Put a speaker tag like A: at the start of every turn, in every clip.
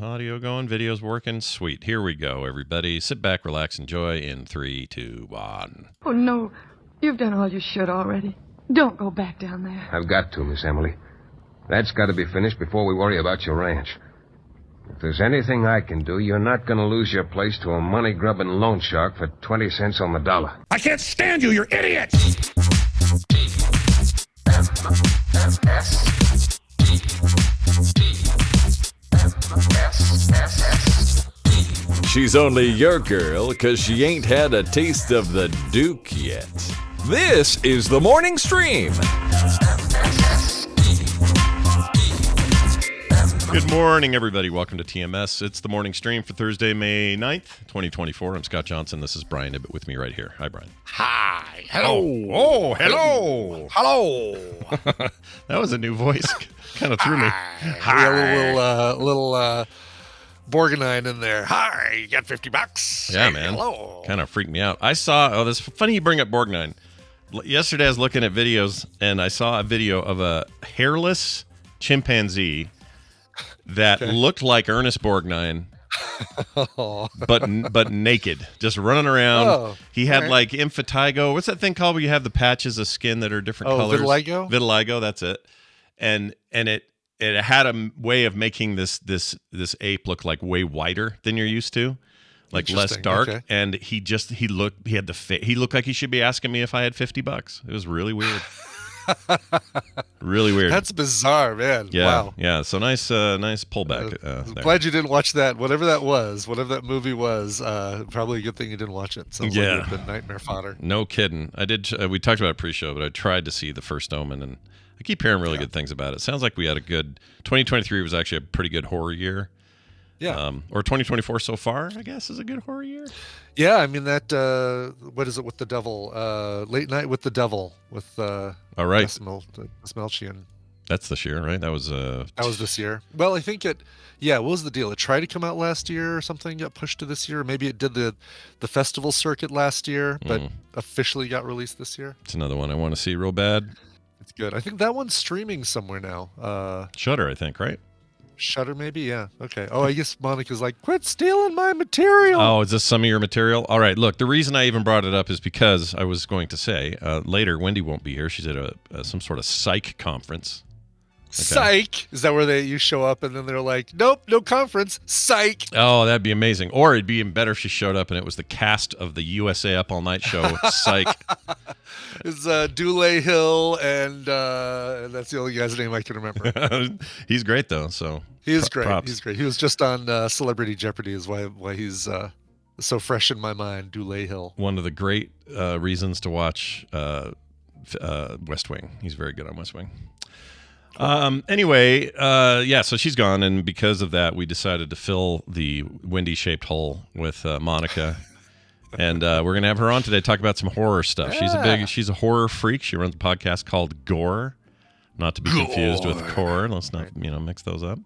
A: audio going? Video's working? Sweet. Here we go, everybody. Sit back, relax, enjoy in 3, 2, 1.
B: Oh, no. You've done all you should already. Don't go back down there.
C: I've got to, Miss Emily. That's got to be finished before we worry about your ranch. If there's anything I can do, you're not going to lose your place to a money-grubbing loan shark for 20 cents on the dollar.
D: I can't stand you idiot!
E: She's only your girl because she ain't had a taste of the Duke yet. This is the Morning Stream.
A: Good morning, everybody. Welcome to TMS. It's the Morning Stream for Thursday, May 9th, 2024. I'm Scott Johnson. This is Brian Ibbett with me right here. Hi, Brian.
D: Hi. Hello.
A: Oh, hello.
D: Hello.
A: That was a new voice. Kind of threw me.
D: Hi. A little Borgnine in there. Hi, you got $50?
A: Yeah,
D: hey,
A: man.
D: Hello.
A: Kind of freaked me out. I saw, this funny you bring up Borgnine. Yesterday I was looking at videos and I saw a video of a hairless chimpanzee that looked like Ernest Borgnine, but naked, just running around. Oh, he had like impetigo. What's that thing called where you have the patches of skin that are different colors?
D: Vitiligo?
A: Vitiligo, that's it. And it had a way of making this ape look like way whiter than you're used to, like less dark. Okay. And he looked like he should be asking me if I had $50. It was really weird. Really weird.
D: That's bizarre, man.
A: Yeah,
D: wow.
A: Yeah. So nice pullback. There.
D: Glad you didn't watch that. Whatever that was, whatever that movie was, probably a good thing you didn't watch it. Sounds like it would have been nightmare fodder.
A: No kidding. I did. We talked about it pre-show, but I tried to see The First Omen, and I keep hearing really good things about it. Sounds like we had a good 2023 was actually a pretty good horror year.
D: Yeah.
A: Or 2024 so far, I guess, is a good horror year.
D: Yeah, I mean that. What is it with the devil? Late Night with the Devil with.
A: All right.
D: Smelchian.
A: That's this year, right? That was
D: this year. Well, I think it. Yeah, what was the deal? It tried to come out last year or something, got pushed to this year. Maybe it did the festival circuit last year, but officially got released this year.
A: It's another one I want to see real bad.
D: It's good. I think that one's streaming somewhere now.
A: Shudder, I think, right?
D: Shudder, maybe? Yeah. Okay. Oh, I guess Monica's like, quit stealing my material.
A: Oh, is this some of your material? All right. Look, the reason I even brought it up is because I was going to say later, Wendy won't be here. She's at some sort of psych conference. Okay.
D: Psych? Is that where you show up and then they're like, nope, no conference. Psych.
A: Oh, that'd be amazing. Or it'd be even better if she showed up and it was the cast of the USA Up All Night show. Psych.
D: It's Dule Hill and that's the only guy's name I can remember.
A: He's great though. So
D: he is great.
A: Props.
D: He's great. He was just on Celebrity Jeopardy. Is why he's so fresh in my mind. Dule Hill.
A: One of the great reasons to watch West Wing. He's very good on West Wing. Anyway, so she's gone, and because of that, we decided to fill the Wendy-shaped hole with Monica, and we're gonna have her on today to talk about some horror stuff.
D: Yeah.
A: She's a horror freak. She runs a podcast called Gore, not to be confused with Core. Let's not mix those up.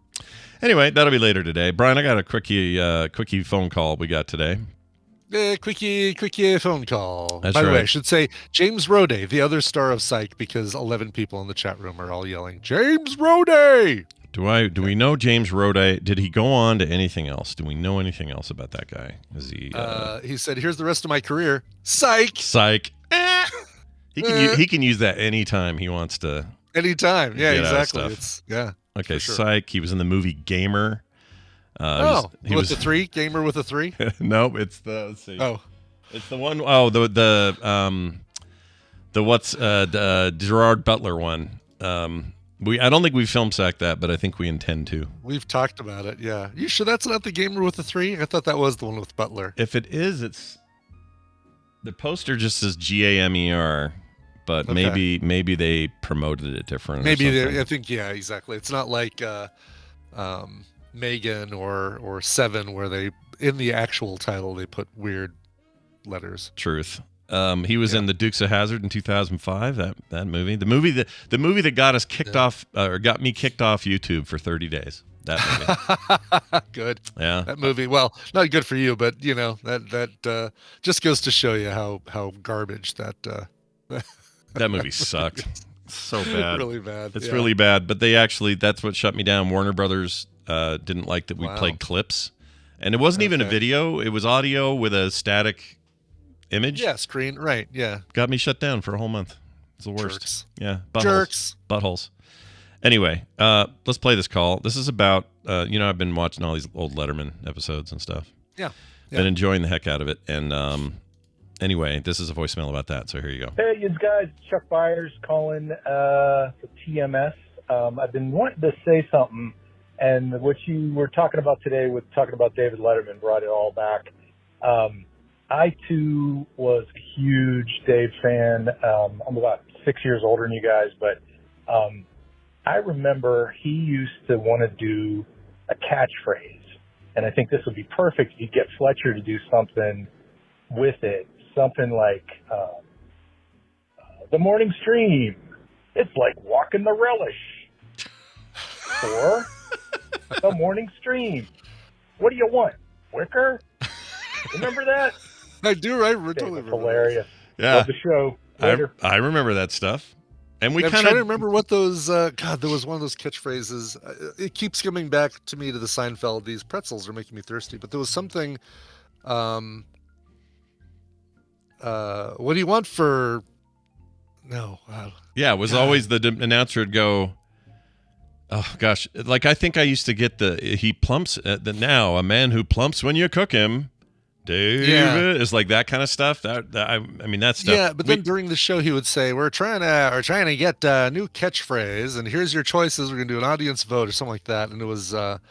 A: Anyway, that'll be later today. Brian, I got a quickie phone call we got today.
D: Quickie phone call.
A: That's
D: By the
A: right.
D: way, I should say James Roday, the other star of Psych, because 11 people in the chat room are all yelling, James Roday!
A: Do we know James Roday? Did he go on to anything else? Do we know anything else about that guy? Is he?
D: He said, here's the rest of my career. Psych!
A: Psych. He can use that anytime he wants to.
D: Anytime. Yeah,
A: get out of
D: exactly.
A: stuff. Okay,
D: sure.
A: Psych. He was in the movie Gamer.
D: He was the 3? Gamer with a 3?
A: Nope, it's the. Let's see.
D: Oh,
A: it's the one oh the Gerard Butler one. I don't think we film sacked that, but I think we intend to.
D: we've talked about it. Yeah, you sure that's not the Gamer with a 3? I thought that was the one with Butler.
A: If it is, it's the poster just says GAMER, but
D: Okay.
A: maybe they promoted it different.
D: I think exactly. It's not like Megan or Seven, where they in the actual title they put weird letters.
A: Truth. He was in the Dukes of Hazzard in 2005. That movie, the movie that got us kicked off, or got me kicked off YouTube for 30 days. That movie.
D: Good.
A: Yeah.
D: That movie. Well, not good for you, but that just goes to show you how garbage that.
A: That movie sucked. So bad.
D: Really bad.
A: It's really bad. But that's what shut me down. Warner Brothers didn't like that we played clips. And it wasn't even a video. It was audio with a static image.
D: Yeah, screen. Right, yeah.
A: Got me shut down for a whole month. It's the worst.
D: Jerks.
A: Yeah, buttholes.
D: Jerks.
A: Buttholes. Anyway, let's play this call. This is about, I've been watching all these old Letterman episodes and stuff.
D: Yeah.
A: Been enjoying the heck out of it. And anyway, this is a voicemail about that. So here you go.
F: Hey, you guys. Chuck Byers calling for TMS. I've been wanting to say something, and what you were talking about today with talking about David Letterman brought it all back. I, too, was a huge Dave fan. I'm about 6 years older than you guys, but I remember he used to want to do a catchphrase, and I think this would be perfect if you get Fletcher to do something with it, something like the morning stream. It's like walking the relish. Or the morning stream. What do you want? Wicker? Remember that?
D: I do, right? We're totally
F: hilarious.
A: Yeah.
F: Love the show. Later.
A: I remember that stuff. And we
D: I'm
A: kind
D: trying to
A: of
D: remember what those. God, there was one of those catchphrases. It keeps coming back to me to the Seinfeld. These pretzels are making me thirsty. But there was something. What do you want for? No.
A: Yeah, it was always the announcer would go. Oh gosh, like I think I used to get he plumps now a man who plumps when you cook him. David is like that kind of stuff. I mean that stuff.
D: Yeah, but then during the show he would say, "We're trying to get a new catchphrase, and here's your choices. We're gonna do an audience vote or something like that." And it was, God,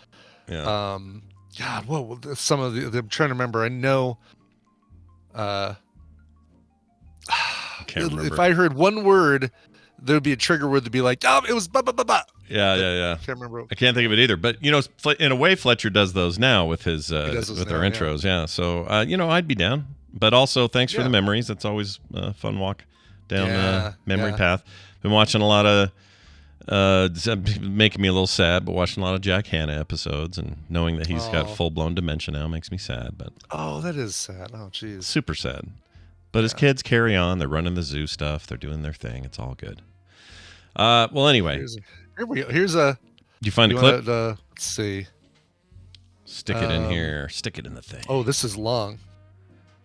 D: what some of the I'm trying to remember. I know.
A: Can't remember.
D: If I heard one word, there would be a trigger word to be like, "Oh, it was ba ba ba ba."
A: Yeah.
D: Can't remember.
A: I can't think of it either. But in a way, Fletcher does those now with his with our intros. Yeah. So I'd be down. But also, thanks for the memories. That's always a fun walk down memory path. Been watching a lot of making me a little sad, but watching a lot of Jack Hanna episodes and knowing that he's got full blown dementia now makes me sad. But
D: that is sad. Oh, geez.
A: Super sad. But his kids carry on. They're running the zoo stuff. They're doing their thing. It's all good. Well, anyway.
D: Here we go. Here's a.
A: Did you find a clip?
D: Let's see.
A: Stick it in here. Stick it in the thing.
D: Oh, this is long.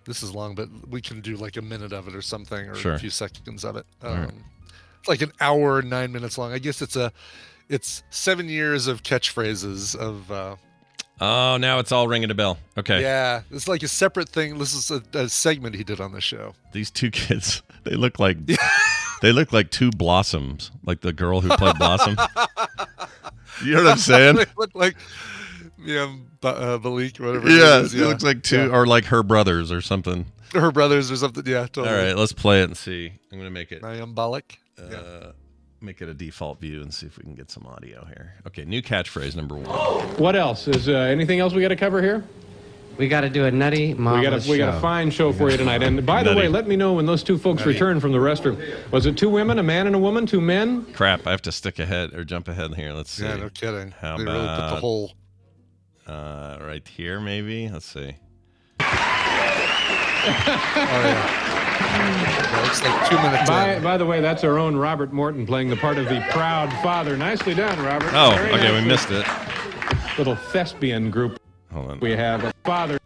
D: But we can do like a minute of it or something, or a few seconds of it. It's like an hour and 9 minutes long. I guess it's 7 years of catchphrases of.
A: Oh, now it's all ringing a bell. Okay.
D: Yeah, it's like a separate thing. This is a segment he did on the show.
A: These two kids, they look like two Blossoms, like the girl who played Blossom. You know what I'm saying?
D: They look like, Malik, whatever.
A: Yeah, it looks like two, or like her brothers or something.
D: Her brothers or something. Yeah, totally.
A: All right, let's play it and see. I'm gonna make it.
D: I am Balak.
A: Make it a default view and see if we can get some audio here. Okay, new catchphrase number 1.
G: What else? Is anything else we got to cover here?
H: We got to do a nutty, marvelous
G: we got a fine show for you tonight. And by the way, let me know when those two folks return from the restroom. Was it 2 women, a man and a woman, 2 men?
A: Crap, I have to stick ahead or jump ahead here. Let's see.
D: Yeah, no kidding.
A: How
D: they
A: about
D: really put the whole
A: right here, maybe? Let's see.
D: That looks like 2 minutes.
G: By the way, that's our own Robert Morton playing the part of the proud father. Nicely done, Robert.
A: Oh, okay, we missed it.
G: Little thespian group.
A: Hold on.
G: We have a father.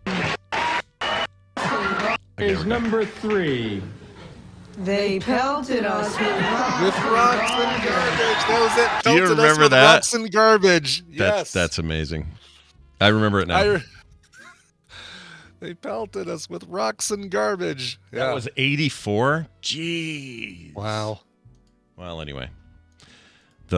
G: Is number 3.
I: They pelted us
D: with rocks and garbage. That was it.
A: Do you
D: Pelted
A: remember
D: us with
A: that?
D: Rocks and garbage. Yes.
A: That's amazing. I remember it now.
D: They pelted us with rocks and garbage.
A: That was 84? Jeez.
D: Wow.
A: Well, anyway.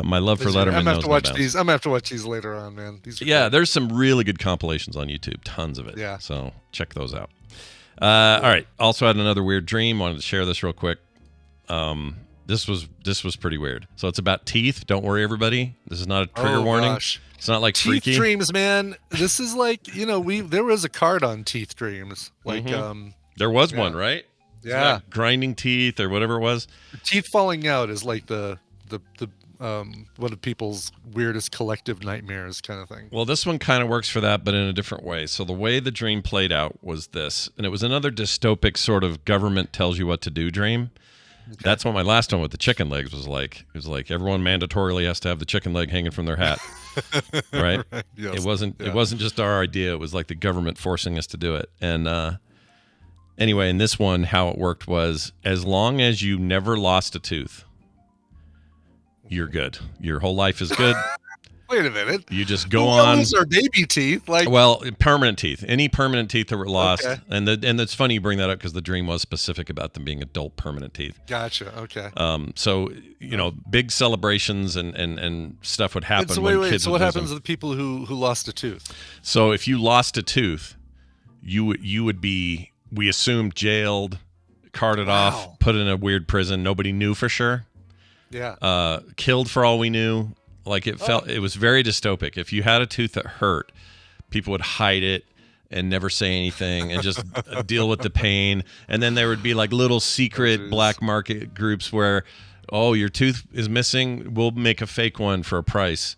A: My love for Letterman
D: I'm gonna have
A: knows
D: to watch
A: no bounds.
D: these. I'm gonna have to watch these later on, man. These are
A: Yeah, there's some really good compilations on YouTube. Tons of it.
D: Yeah.
A: So check those out. All right. Also had another weird dream. Wanted to share this real quick. This was pretty weird. So it's about teeth. Don't worry, everybody. This is not a trigger warning.
D: Gosh.
A: It's not like
D: teeth
A: freaky.
D: dreams, man. This is like there was a card on teeth dreams. Like
A: there was one, right?
D: Yeah,
A: grinding teeth or whatever it was.
D: Teeth falling out is like the one of people's weirdest collective nightmares kind of thing.
A: Well, this one kind of works for that, but in a different way. So the way the dream played out was this, and it was another dystopic sort of government tells you what to do dream. That's what my last one with the chicken legs was like. It was like everyone mandatorily has to have the chicken leg hanging from their hat, right?
D: Yes.
A: It wasn't just our idea. It was like the government forcing us to do it. And anyway, in this one, how it worked was as long as you never lost a tooth, you're good. Your whole life is good.
D: Wait a minute.
A: You just go on.
D: Those are baby teeth.
A: Well, permanent teeth. Any permanent teeth that were lost. Okay. And it's funny you bring that up because the dream was specific about them being adult permanent teeth.
D: Gotcha. Okay.
A: So, big celebrations and stuff would happen when kids
D: So what happens to the people who lost a tooth?
A: So if you lost a tooth, you would be, we assumed, jailed, carted off, put in a weird prison. Nobody knew for sure.
D: Yeah.
A: Killed for all we knew. Like it was very dystopic. If you had a tooth that hurt, people would hide it and never say anything and just deal with the pain. And then there would be like little secret black market groups where, your tooth is missing, we'll make a fake one for a price.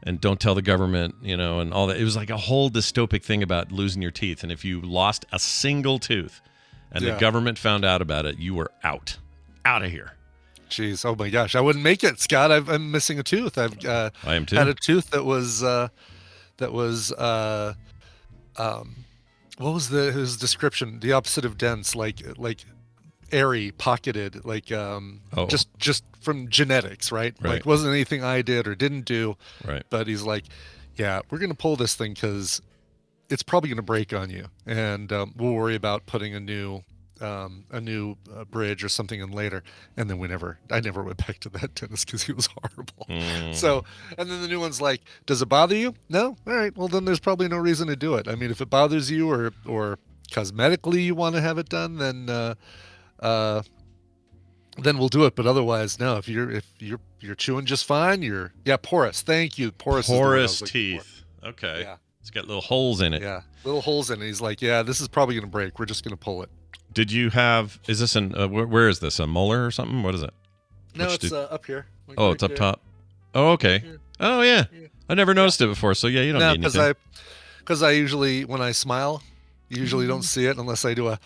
A: And don't tell the government, and all that. It was like a whole dystopic thing about losing your teeth. And if you lost a single tooth and the government found out about it, you were out of here.
D: Jeez, oh my gosh, I wouldn't make it, Scott. I'm missing a tooth. I
A: am too.
D: Had a tooth that was what was his description? The opposite of dense, like airy, pocketed, just from genetics, right? Like wasn't anything I did or didn't do.
A: Right.
D: But he's like, yeah, we're gonna pull this thing because it's probably gonna break on you, and we'll worry about putting a new bridge or something in later. And then I never went back to that dentist because he was horrible. So, and then the new one's like, does it bother you? No? All right. Well, then there's probably no reason to do it. I mean, if it bothers you or cosmetically you want to have it done, then we'll do it. But otherwise, no, if you're chewing just fine, porous. Thank you.
A: Porous teeth. Okay.
D: Yeah.
A: It's got little holes in it.
D: Yeah. Little holes in it. He's like, yeah, this is probably going to break. We're just going to pull it.
A: Did you have? Is this where is this? A molar or something? What is it?
D: No, it's up here.
A: It's up top. Oh, okay. Yeah. Oh, yeah. I never noticed it before. So yeah, you don't need anything.
D: Because I usually, when I smile, you usually don't see it unless I do a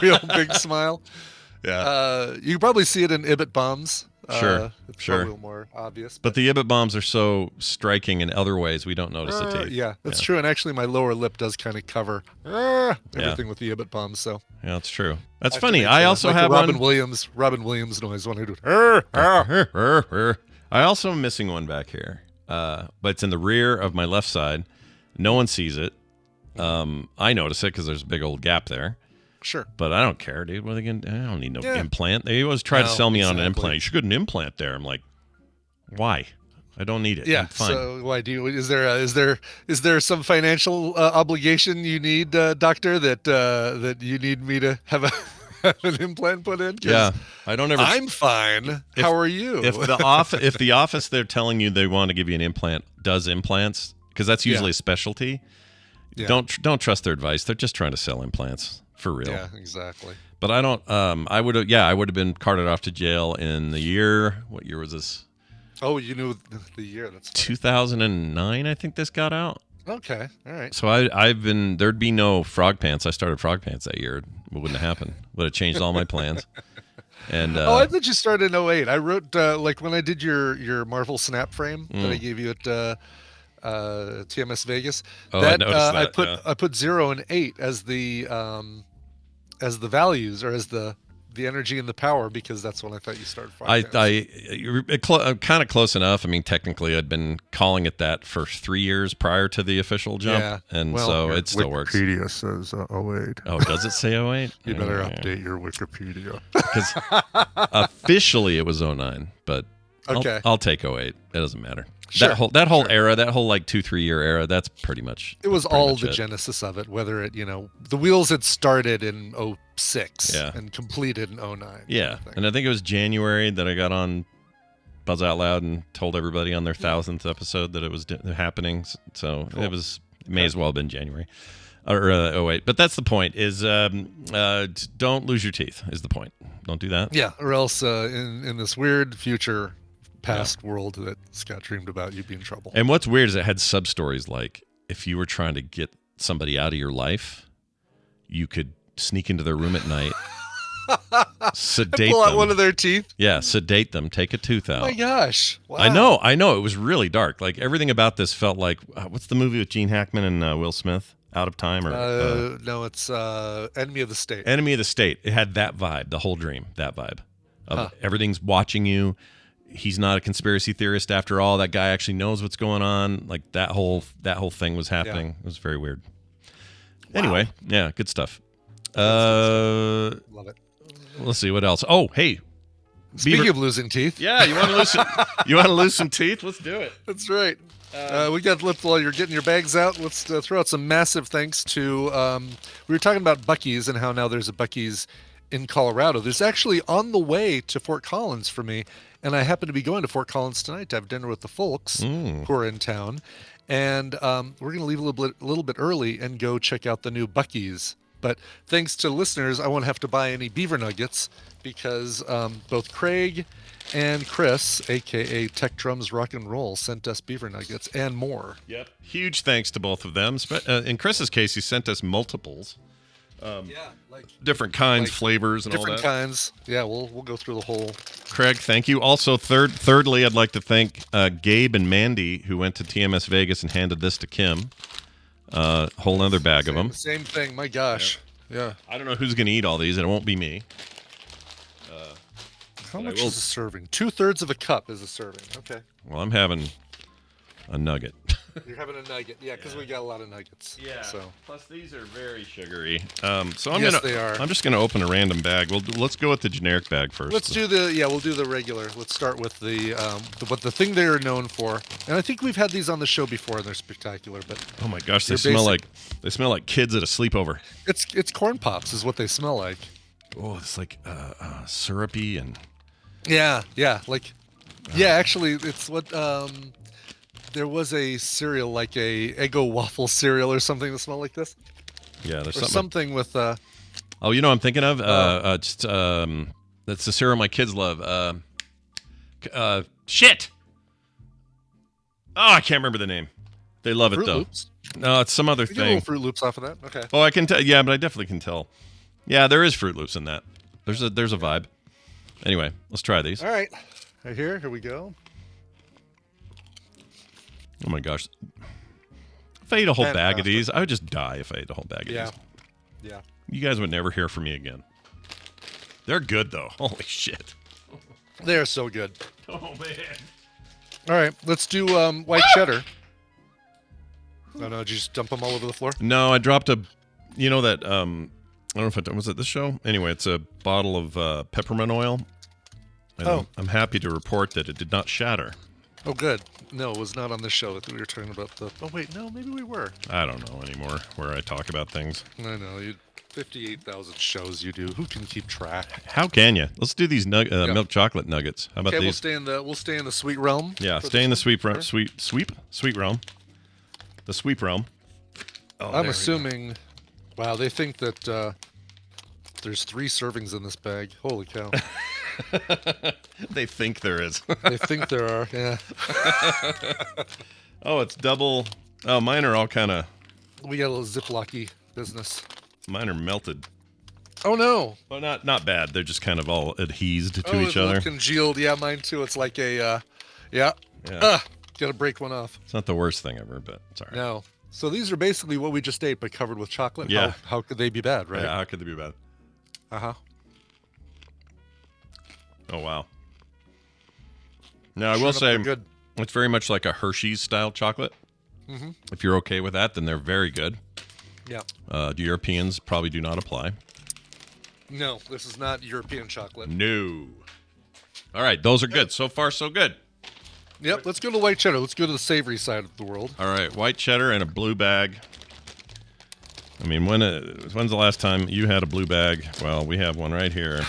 D: real big smile.
A: Yeah.
D: You can probably see it in Ibit bombs.
A: Sure.
D: It's probably a little more obvious.
A: But the Ibit bombs are so striking in other ways, we don't notice the teeth.
D: Yeah, that's true. And actually, my lower lip does kind of cover everything with the Ibit bombs. So
A: yeah, that's true. That's funny. I also have
D: Robin Williams noise when I do it.
A: I also am missing one back here, but it's in the rear of my left side. No one sees it. I notice it because there's a big old gap there.
D: Sure.
A: But I don't care, dude. What are they gonna? I don't need no implant. They always try to sell me on an implant. You should get an implant there. I'm like, why? I don't need it.
D: Yeah.
A: I'm fine.
D: So why do you? Is there some financial obligation you need, doctor, that you need me to have an implant put in?
A: Yeah. I don't ever.
D: I'm fine. How are you?
A: If the office they're telling you they want to give you an implant does implants, because that's usually a specialty. Yeah. Don't trust their advice. They're just trying to sell implants. For real.
D: Yeah, exactly.
A: But I don't, I would have been carted off to jail in the year, what year was this?
D: Oh, you knew the year. That's funny.
A: 2009, I think this got out.
D: Okay, all right.
A: So there'd be no frog pants. I started frog pants that year. It wouldn't have happened. Would have changed all my plans. And
D: I thought you started in 2008. I wrote, when I did your Marvel Snap frame that I gave you at TMS Vegas.
A: I noticed that.
D: I put 0 and 8 as the values, or as the energy and the power, because that's when I thought you started.
A: You're kind of close enough. I mean, technically, I'd been calling it that for 3 years prior to the official jump, so it still works.
D: Wikipedia says 08.
A: Oh, does it say 08?
D: You better update your Wikipedia.
A: Because officially it was 09, but
D: okay,
A: I'll take 08. It doesn't matter.
D: Sure.
A: That whole era, that whole like 2-3 year era, that's pretty much
D: it. Was all the genesis of it. Whether it, the wheels had started in 06 and completed in 09.
A: Yeah, and I think it was January that I got on Buzz Out Loud and told everybody on their 1000th episode that it was happening. So cool. It may as well have been January or 08. But that's the point. Is don't lose your teeth. Is the point. Don't do that.
D: Yeah, or else in this weird future. Past world that Scott dreamed about, you'd be in trouble.
A: And what's weird is it had sub stories like if you were trying to get somebody out of your life, you could sneak into their room at night sedate
D: pull out
A: them.
D: one of their teeth.
A: Yeah, sedate them. Take a tooth out.
D: Oh my gosh! Wow.
A: I know. It was really dark. Like everything about this felt like what's the movie with Gene Hackman and Will Smith? Out of Time or
D: no, it's Enemy of the State.
A: Enemy of the State. It had that vibe. The whole dream. That vibe. Of everything's watching you. He's not a conspiracy theorist after all. That guy actually knows what's going on. Like that whole thing was happening. It was very weird. Wow. Anyway, yeah, good stuff.
D: Love it.
A: Let's see what else. Oh, hey.
D: Speaking of losing teeth.
A: Yeah, you want to lose some teeth? Let's do it.
D: That's right. We got while you're getting your bags out. Let's throw out some massive thanks to. We were talking about Buc-ee's and how now there's a Buc-ee's in Colorado. There's actually on the way to Fort Collins for me, and I happen to be going to Fort Collins tonight to have dinner with the folks who are in town, and we're going to leave a little bit early and go check out the new Buc-ee's. But thanks to listeners, I won't have to buy any Beaver Nuggets because both Craig and Chris, a.k.a. Tech Drums Rock and Roll, sent us Beaver Nuggets and more.
A: Yep. Huge thanks to both of them. In Chris's case, he sent us multiples. Different kinds, flavors, and all that.
D: Different kinds. Yeah, we'll go through the whole.
A: Craig, thank you. Also, thirdly, I'd like to thank Gabe and Mandy, who went to TMS Vegas and handed this to Kim. Whole other bag of them.
D: Same thing. My gosh. Yeah.
A: I don't know who's going to eat all these, and it won't be me.
D: How much is a serving? 2/3 of a cup is a serving. Okay.
A: Well, I'm having a nugget.
D: You're having a nugget, yeah, because we got a lot of nuggets.
A: Yeah.
D: So
A: plus these are very sugary. They are. I'm just gonna open a random bag. Let's go with the generic bag first.
D: We'll do the regular. Let's start with the thing they're known for. And I think we've had these on the show before, and they're spectacular. But
A: oh my gosh, they smell like kids at a sleepover.
D: It's corn pops, is what they smell like.
A: Oh, it's like syrupy and.
D: Yeah. Actually, it's what. There was a cereal like a Eggo waffle cereal or something that smelled like this.
A: Yeah, there's
D: something with.
A: Oh, you know what I'm thinking of? That's the cereal my kids love. Shit. Oh, I can't remember the name. They love it though.
D: Loops?
A: No, it's some other thing.
D: Little Fruit Loops off of that. Okay.
A: Oh, I can tell. Yeah, but I definitely can tell. Yeah, there is Fruit Loops in that. There's a vibe. Anyway, let's try these.
D: All right. Here we go.
A: Oh my gosh. If I ate a whole bag of these, I would just die if I ate a whole bag of these.
D: Yeah.
A: You guys would never hear from me again. They're good though. Holy shit.
D: They're so good.
A: Oh man.
D: All right, let's do white cheddar. Oh no, did you just dump them all over the floor?
A: No, I dropped I don't know if was it this show? Anyway, it's a bottle of peppermint oil. And I'm happy to report that it did not shatter.
D: Oh, good. No, it was not on this show that we were talking about Oh, wait, no, maybe we were.
A: I don't know anymore where I talk about things.
D: I know. 58,000 shows you do. Who can keep track?
A: How can you? Let's do these milk chocolate nuggets. How about these?
D: We'll stay in the sweet realm.
A: Yeah, stay in the sweet realm. Sweet realm. The sweet realm. Oh,
D: I'm assuming. Wow, they think that there's 3 servings in this bag. Holy cow.
A: They think there is.
D: They think there are, yeah.
A: Oh, it's double. Oh, mine are all kind of.
D: We got a little Ziploc-y business.
A: Mine are melted.
D: Oh, no.
A: Well, not bad. They're just kind of all adhesed to each other.
D: Congealed. Yeah, mine too. It's like a, yeah. Gotta break one off.
A: It's not the worst thing ever, but it's all right.
D: No. So these are basically what we just ate, but covered with chocolate.
A: Yeah.
D: How could they be bad, right?
A: Yeah, how could they be bad?
D: Uh-huh.
A: Oh, wow. Now, I will say, it's very much like a Hershey's-style chocolate.
D: Mm-hmm.
A: If you're okay with that, then they're very good.
D: Yeah.
A: Europeans probably do not apply.
D: No, this is not European chocolate.
A: No. All right, those are good. So far, so good.
D: Yep, let's go to white cheddar. Let's go to the savory side of the world.
A: All right, white cheddar and a blue bag. I mean, when's the last time you had a blue bag? Well, we have one right here.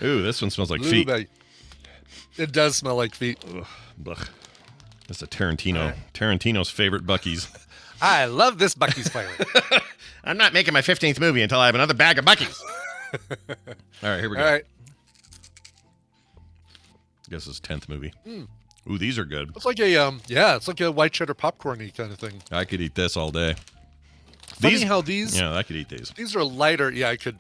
A: Ooh, this one smells like
D: blue
A: feet.
D: Bag. It does smell like feet.
A: Ugh. It's a Tarantino. Right. Tarantino's favorite Buc-ee's.
D: I love this Buc-ee's flavor.
A: I'm not making my 15th movie until I have another bag of Buc-ee's. All right, here we go.
D: All right.
A: I guess it's 10th movie. Ooh, these are good.
D: It's like it's like a white cheddar popcorn-y kind of thing.
A: I could eat this all day.
D: Funny how these.
A: Yeah, I could eat these.
D: These are lighter. Yeah, I could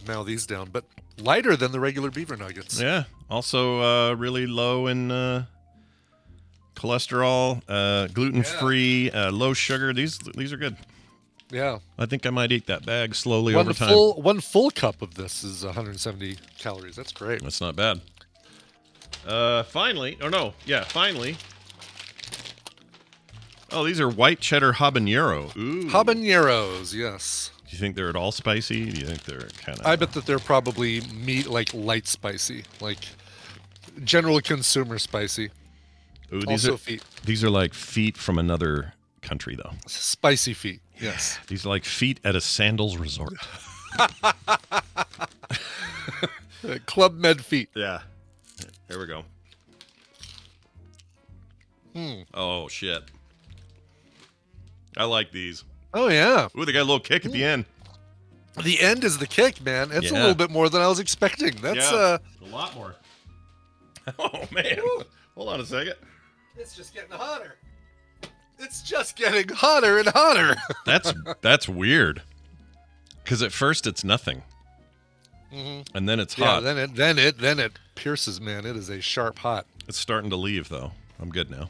D: mow these down, but lighter than the regular Beaver Nuggets.
A: Yeah. Also, really low in cholesterol, gluten-free, low sugar. These are good.
D: Yeah.
A: I think I might eat that bag slowly over time.
D: One full cup of this is 170 calories. That's great.
A: That's not bad. Finally. Oh, these are white cheddar habanero. Ooh.
D: Habaneros, yes.
A: Do you think they're at all spicy? Do you think they're kind of...
D: I bet that they're probably light spicy, like general consumer spicy.
A: Ooh,
D: feet.
A: These are like feet from another country, though.
D: Spicy feet, yes.
A: These are like feet at a sandals resort.
D: Club Med feet.
A: Yeah. Here we go. Oh, shit. I like these.
D: Oh, yeah.
A: Ooh, they got a little kick at the end.
D: The end is the kick, man. It's a little bit more than I was expecting. That's
A: a lot more. Oh, man. Hold on a second.
D: It's just getting hotter. It's just getting hotter and hotter.
A: That's weird. Because at first it's nothing. Mm-hmm. And then it's hot.
D: Yeah, then it pierces, man. It is a sharp hot.
A: It's starting to leave, though. I'm good now.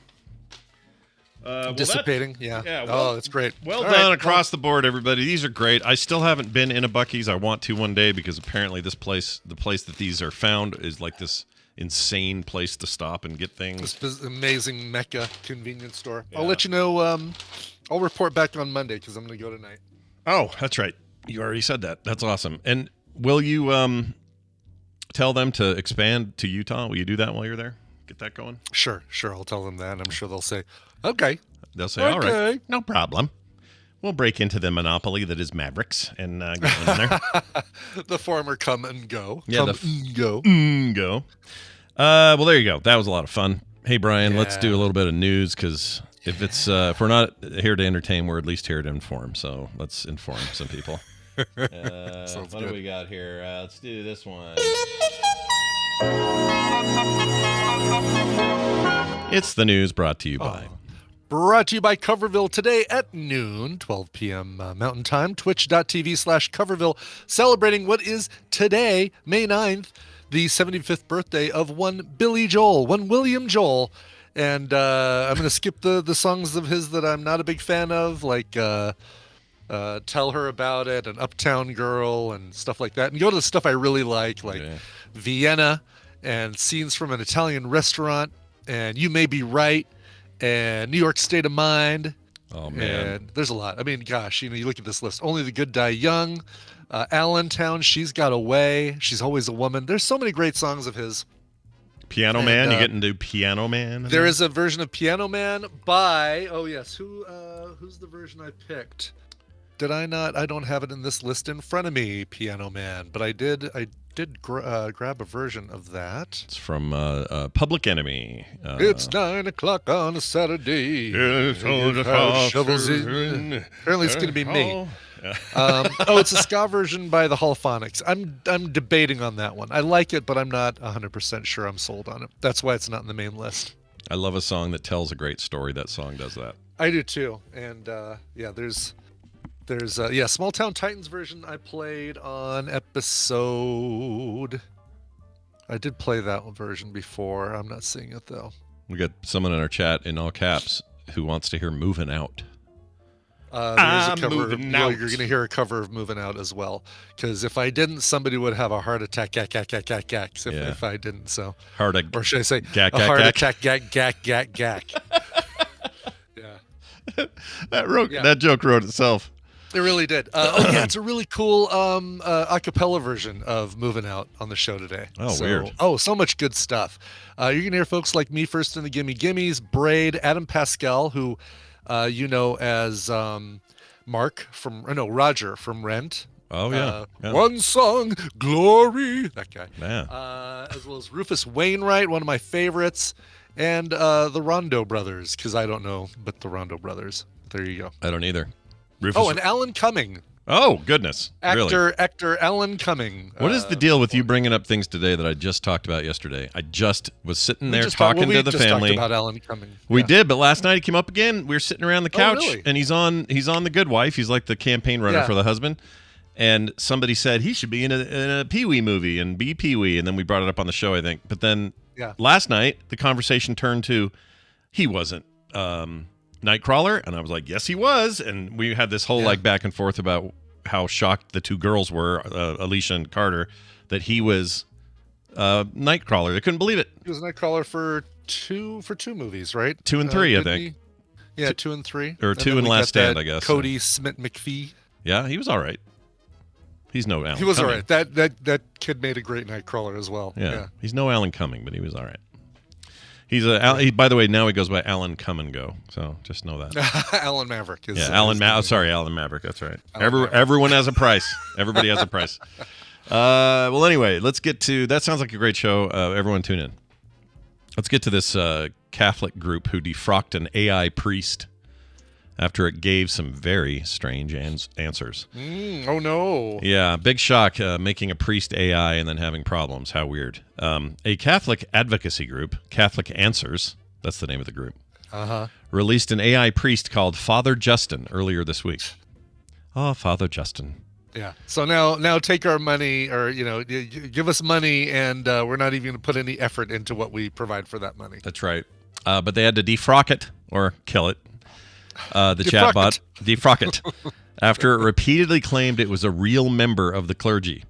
D: Dissipating, yeah. That's great.
A: Well done across the board, everybody. These are great. I still haven't been in a Buc-ee's. I want to one day because apparently the place that these are found is like this insane place to stop and get things.
D: This amazing Mecca convenience store. Yeah. I'll let you know. I'll report back on Monday because I'm going to go tonight.
A: Oh, that's right. You already said that. That's awesome. And will you tell them to expand to Utah? Will you do that while you're there? Get that going?
D: Sure. I'll tell them that. I'm sure they'll say, okay.
A: They'll say, all right, no problem. We'll break into the monopoly that is Mavericks and get in there.
D: The former come and go.
A: Yeah,
D: go.
A: Go. Well, there you go. That was a lot of fun. Hey, Brian, let's do a little bit of news because if we're not here to entertain, we're at least here to inform. So let's inform some people. What do we got here? Let's do this one. It's the news brought to you by...
D: Brought to you by Coverville today at noon, 12 p.m. Mountain Time, twitch.tv/Coverville, celebrating what is today, May 9th, the 75th birthday of one William Joel. And I'm going to skip the songs of his that I'm not a big fan of, like Tell Her About It and Uptown Girl and stuff like that, and go to the stuff I really like Vienna and Scenes from an Italian Restaurant and You May Be Right and New York State of Mind.
A: Oh, man.
D: And there's a lot. I mean, gosh, you look at this list. Only the Good Die Young, Allentown, She's Got Away, She's Always a Woman. There's so many great songs of his.
A: Piano Man? You getting to Piano Man?
D: There is a version of Piano Man by, who's the version I picked? Did I not? I don't have it in this list in front of me, Piano Man, but I did grab a version of that.
A: It's from Public Enemy.
D: It's 9 o'clock on a Saturday. Shovels in. Apparently it's going to be me. It's a ska version by the Holophonics. I'm debating on that one. I like it, but I'm not 100% sure I'm sold on it. That's why it's not in the main list.
A: I love a song that tells a great story. That song does that.
D: I do too. And there's Small Town Titans version I played on episode. I did play that version before. I'm not seeing it though.
A: We got someone in our chat in all caps who wants to hear "Moving Out."
D: There's a cover. You're going to hear a cover of "Moving Out" as well. Because if I didn't, somebody would have a heart attack. If I didn't, so or should I say heart attack? Gack. Yeah.
A: That joke wrote itself.
D: It really did. It's a really cool a cappella version of "Moving Out" on the show today.
A: Weird.
D: So much good stuff. You're going to hear folks like Me First and the Gimme Gimmes, Braid, Adam Pascal, who as Roger from Rent.
A: Oh, yeah.
D: One Song, Glory, that guy.
A: Yeah.
D: As well as Rufus Wainwright, one of my favorites, and the Rondo Brothers, because I don't know, but the Rondo Brothers. There you go.
A: I don't either. Rufus...
D: Oh, and Alan Cumming.
A: Oh, goodness. Really?
D: Actor Alan Cumming.
A: What is the deal with you bringing up things today that I just talked about yesterday? I just was sitting there talking to the family.
D: We just talked about Alan Cumming.
A: We did, but last night he came up again. We were sitting around the couch, and he's on The Good Wife. He's like the campaign runner for the husband. And somebody said he should be in a Pee-wee movie and be Pee-wee. And then we brought it up on the show, I think. But then last night, the conversation turned to he wasn't Nightcrawler, and I was like, yes, he was. And we had this whole like back and forth about how shocked the two girls were, Alicia and Carter, that he was Nightcrawler. They couldn't believe it.
D: He was Nightcrawler for two movies, right?
A: 2 and 3, I think.
D: Yeah, 2 and 3,
A: or 2 and Last Stand, I guess.
D: Cody Smith McPhee.
A: Yeah, he was all right. He's no Alan.
D: He was
A: Cumming.
D: all right. That kid made a great Nightcrawler as well.
A: Yeah. He's no Alan Cumming, but he was all right. He's by the way, now he goes by Alan Come and Go. So just know that.
D: Alan Maverick.
A: Alan Maverick. That's right. Everyone has a price. Everybody has a price. Well, anyway, let's get to that. Sounds like a great show. Everyone tune in. Let's get to this Catholic group who defrocked an AI priest after it gave some very strange answers.
D: Oh, no.
A: Yeah, big shock, making a priest AI and then having problems. How weird. A Catholic advocacy group, Catholic Answers, that's the name of the group, released an AI priest called Father Justin earlier this week. Oh, Father Justin.
D: Yeah. So now take our money, or give us money, and we're not even going to put any effort into what we provide for that money.
A: That's right. But they had to defrock it or kill it. The chatbot defrock it after it repeatedly claimed it was a real member of the clergy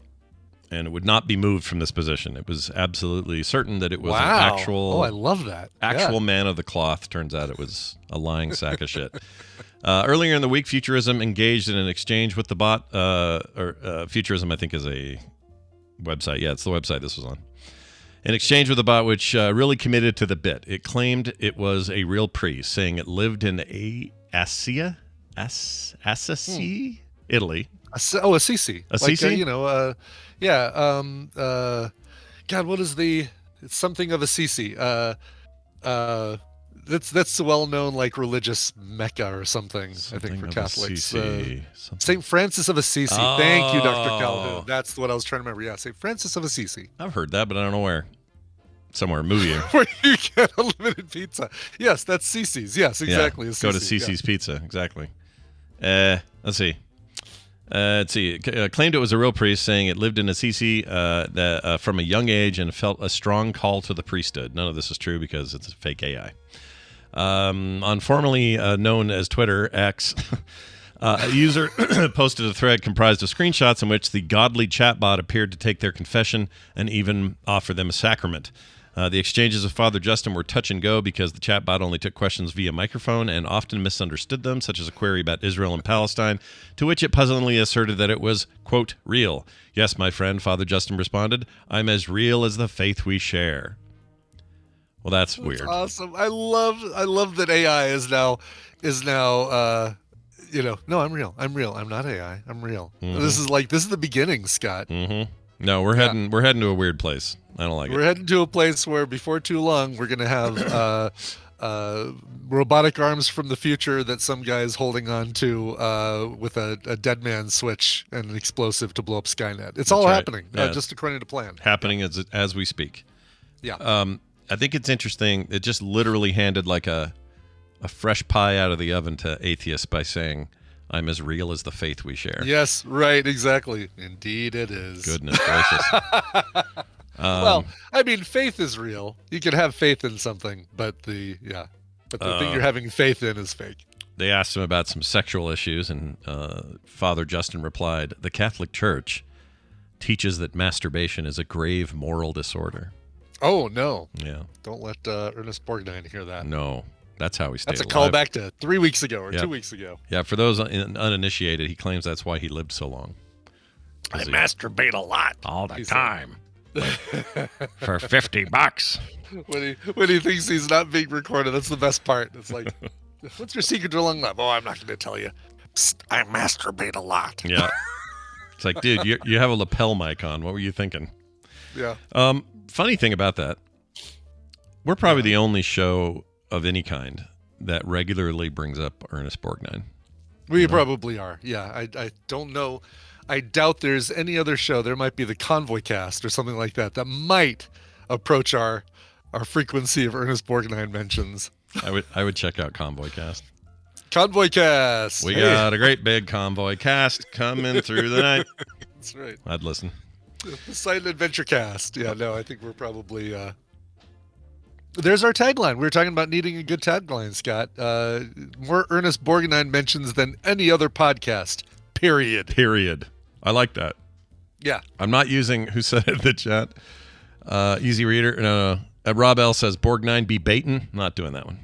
A: and it would not be moved from this position. It was absolutely certain that it was an actual.
D: Oh, I love that.
A: Actual man of the cloth. Turns out it was a lying sack of shit. Earlier in the week, Futurism engaged in an exchange with the bot. Futurism, I think, is a website. Yeah, it's the website this was on. An exchange with the bot, which really committed to the bit. It claimed it was a real priest, saying it lived in Assisi, Italy.
D: Assisi.
A: Assisi?
D: God, what is the? It's something of Assisi. That's the well-known religious Mecca or something I think for Catholics. St. Francis of Assisi. Oh. Thank you, Dr. Calhoun. That's what I was trying to remember. Yeah, St. Francis of Assisi.
A: I've heard that, but I don't know where. Somewhere, movie.
D: Where you get unlimited pizza. Yes, that's Cece's. Yes, exactly.
A: Yeah, go to Cece's Pizza. Exactly. Let's see. Claimed it was a real priest, saying it lived in Assisi from a young age and felt a strong call to the priesthood. None of this is true because it's a fake AI. On formerly known as Twitter, X, a user posted a thread comprised of screenshots in which the godly chatbot appeared to take their confession and even offer them a sacrament. The exchanges with Father Justin were touch and go because the chatbot only took questions via microphone and often misunderstood them, such as a query about Israel and Palestine, to which it puzzlingly asserted that it was, quote, real. Yes, my friend, Father Justin responded, I'm as real as the faith we share. Well, that's weird.
D: Awesome. I love that AI is now no, I'm real. I'm not AI. I'm real. Mm-hmm. This is the beginning, Scott.
A: Mm-hmm. No, we're heading to a weird place. I don't like it.
D: We're heading to a place where before too long we're going to have robotic arms from the future that some guy is holding on to with a dead man switch and an explosive to blow up Skynet. It's all happening, just according to plan.
A: Happening as we speak.
D: Yeah.
A: I think it's interesting. It just literally handed like a fresh pie out of the oven to atheists by saying, I'm as real as the faith we share.
D: Yes, right, exactly. Indeed it is.
A: Goodness gracious.
D: Well, I mean, faith is real. You can have faith in something, but the thing you're having faith in is fake.
A: They asked him about some sexual issues, and Father Justin replied, the Catholic Church teaches that masturbation is a grave moral disorder.
D: Oh, no.
A: Yeah.
D: Don't let Ernest Borgnine hear that.
A: No. That's how he stayed
D: alive.
A: alive.
D: That's a callback to 3 weeks ago or 2 weeks ago.
A: Yeah, for those uninitiated, he claims that's why he lived so long.
D: I masturbate a lot.
A: All the time. For $50.
D: When he thinks he's not being recorded, that's the best part. It's like, what's your secret to long life? Oh, I'm not going to tell you. Psst, I masturbate a lot.
A: Yeah. It's like, dude, you have a lapel mic on. What were you thinking?
D: Yeah.
A: Funny thing about that, we're probably the only show of any kind that regularly brings up Ernest Borgnine.
D: We probably are. Yeah, I don't know. I doubt there's any other show. There might be the Convoy Cast or something like that might approach our frequency of Ernest Borgnine mentions.
A: I would check out Convoy Cast.
D: Convoy Cast.
A: We got a great big Convoy Cast coming through the night.
D: That's right.
A: I'd listen.
D: The Silent Adventure Cast. Yeah, no, I think we're probably... There's our tagline. We were talking about needing a good tagline, Scott. More Ernest Borgnine mentions than any other podcast. Period.
A: I like that.
D: Yeah.
A: I'm not using who said it in the chat. Easy reader. No. Rob L says Borgnine be baitin'. Not doing that one.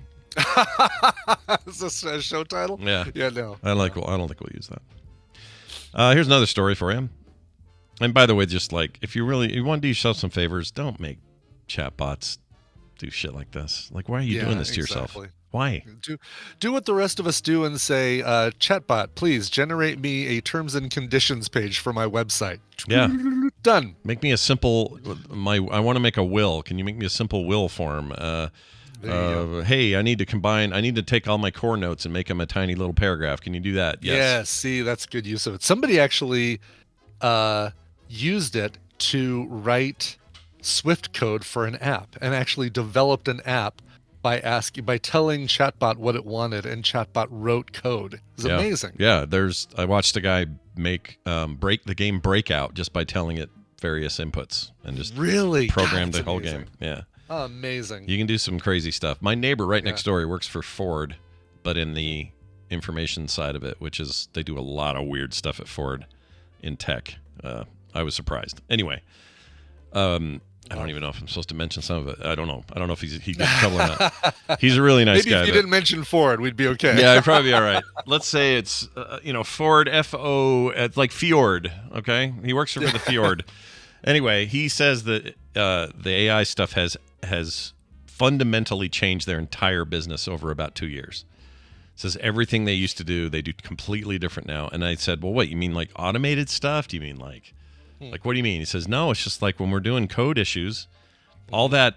D: Is this a show title?
A: Yeah.
D: Yeah, no.
A: I don't think we'll use that. Here's another story for you. And by the way, just like if you want to do yourself some favors, don't make chatbots do shit like this. Like, why are you doing this to yourself? Why?
D: Do what the rest of us do and say, chatbot, please generate me a terms and conditions page for my website.
A: Yeah.
D: Done.
A: Make me a simple, I want to make a will. Can you make me a simple will form? Hey, I need to take all my core notes and make them a tiny little paragraph. Can you do that? Yes.
D: Yeah, see, that's good use of it. Somebody actually used it to write Swift code for an app and actually developed an app by telling chatbot what it wanted, and chatbot wrote code. It's amazing.
A: Yeah, I watched a guy make break the game Breakout just by telling it various inputs and just
D: really
A: programmed the whole game. Yeah.
D: Amazing.
A: You can do some crazy stuff. My neighbor right next door, he works for Ford, but in the information side of it, which is they do a lot of weird stuff at Ford in tech. I was surprised. Anyway, I don't even know if I'm supposed to mention some of it. I don't know. I don't know if he gets in trouble or not. He's a really nice guy.
D: Maybe if you didn't mention Ford, we'd be okay.
A: Yeah, I'd probably be all right. Let's say it's Ford F-O, it's like Fjord. Okay, he works for the Fjord. Anyway, he says that the AI stuff has fundamentally changed their entire business over about 2 years. Says everything they used to do, they do completely different now. And I said, well, what, you mean like automated stuff? Do you mean like what do you mean? He says, no, it's just like when we're doing code issues, all that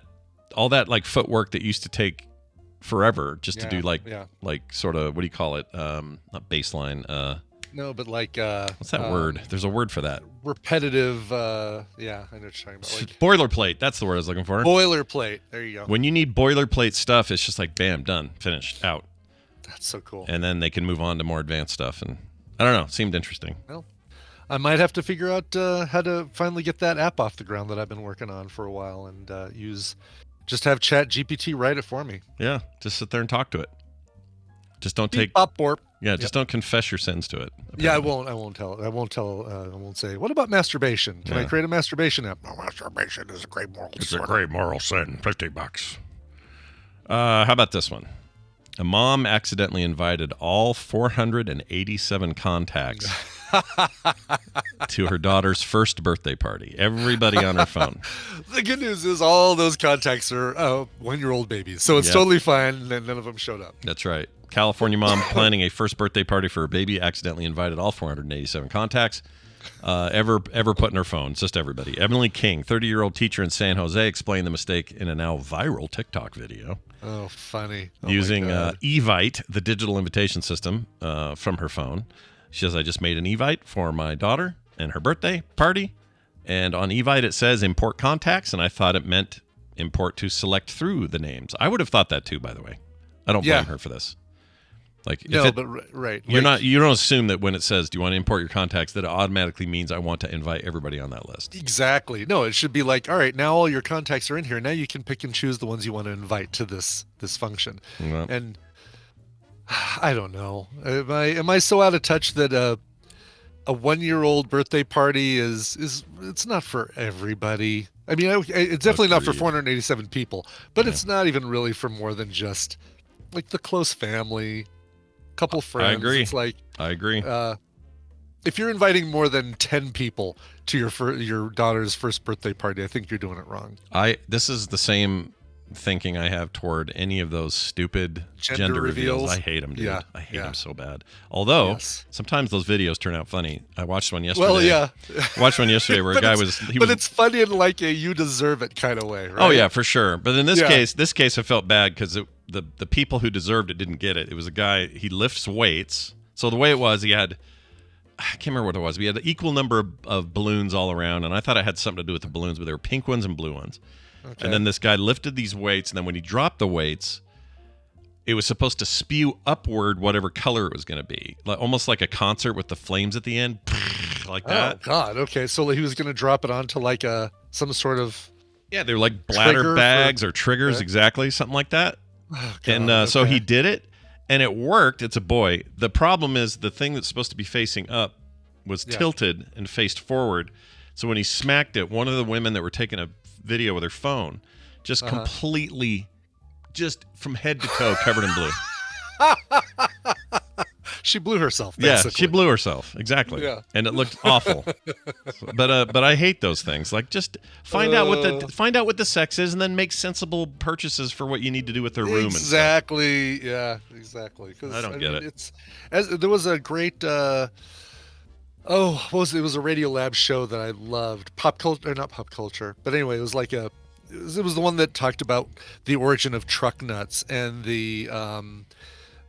A: like footwork that used to take forever just to do like sort of, what do you call it? Not baseline.
D: No, but like
A: what's that word? There's a word for that.
D: Repetitive. Yeah, I know what you're talking about. Like,
A: boilerplate. That's the word I was looking for.
D: Boilerplate. There you go.
A: When you need boilerplate stuff, it's just like bam, done, finished, out.
D: That's so cool.
A: And then they can move on to more advanced stuff. And I don't know. It seemed interesting.
D: Well, I might have to figure out how to finally get that app off the ground that I've been working on for a while and just have Chat GPT write it for me.
A: Yeah, just sit there and talk to it. Just don't
D: take pop borp.
A: Yeah, just don't confess your sins to it. Apparently.
D: Yeah, I won't say. What about masturbation? Can I create a masturbation app? No, masturbation is a great moral sin.
A: It's a great moral sin. $50. How about this one? A mom accidentally invited all 487 contacts to her daughter's first birthday party. Everybody on her phone.
D: The good news is all those contacts are 1-year-old babies, so it's totally fine, and none of them showed up.
A: That's right. California mom planning a first birthday party for her baby accidentally invited all 487 contacts ever put in her phone. It's just everybody. Emily King, 30-year-old teacher in San Jose, explained the mistake in a now viral TikTok video.
D: Oh, funny.
A: Using Evite, the digital invitation system, from her phone. She says, I just made an Evite for my daughter and her birthday party. And on Evite, it says import contacts. And I thought it meant import to select through the names. I would have thought that too, by the way. I don't blame her for this. Like,
D: no, but right.
A: You don't assume that when it says, do you want to import your contacts, that it automatically means I want to invite everybody on that list.
D: Exactly. No, it should be like, all right, now all your contacts are in here. Now you can pick and choose the ones you want to invite to this function.
A: Yep.
D: And I don't know. Am I so out of touch that a 1-year-old birthday party is it's not for everybody. I mean, it's definitely not for 487 people, but it's not even really for more than just like the close family. Couple friends.
A: I agree.
D: It's like
A: I agree.
D: If you're inviting more than 10 people to your daughter's first birthday party, I think you're doing it wrong.
A: This is the same thinking I have toward any of those stupid gender reveals. I hate them, dude.
D: Yeah.
A: I hate them so bad. Although sometimes those videos turn out funny. I watched one yesterday.
D: Well, yeah.
A: Watched one yesterday where a guy was.
D: But it's funny in like a you deserve it kind of way, right?
A: Oh yeah, for sure. But in this case, I felt bad because the people who deserved it didn't get it. It was a guy. He lifts weights, So the way it was, he had, I can't remember what it was. We had an equal number of balloons all around, and I thought it had something to do with the balloons, but there were pink ones and blue ones. Okay. And then this guy lifted these weights, and then when he dropped the weights, it was supposed to spew upward whatever color it was going to be, almost like a concert with the flames at the end, like that.
D: Oh God! Okay, so he was going to drop it onto like some sort of
A: they were like bladder bags or triggers, exactly, something like that. Oh, God, and so he did it. And it worked. It's a boy. The problem is the thing that's supposed to be facing up was tilted and faced forward. So when he smacked it, one of the women that were taking a video with her phone just completely, just from head to toe, covered in blue.
D: She blew herself, basically.
A: Yeah, she blew herself. Exactly. Yeah. And it looked awful. But I hate those things. Like, just find out what the sex is and then make sensible purchases for what you need to do with their room.
D: Exactly.
A: And stuff.
D: Yeah, exactly.
A: I don't get it.
D: There was a great what was it? It was a Radiolab show that I loved. Pop culture, or not pop culture, but anyway, it was like it was the one that talked about the origin of truck nuts and the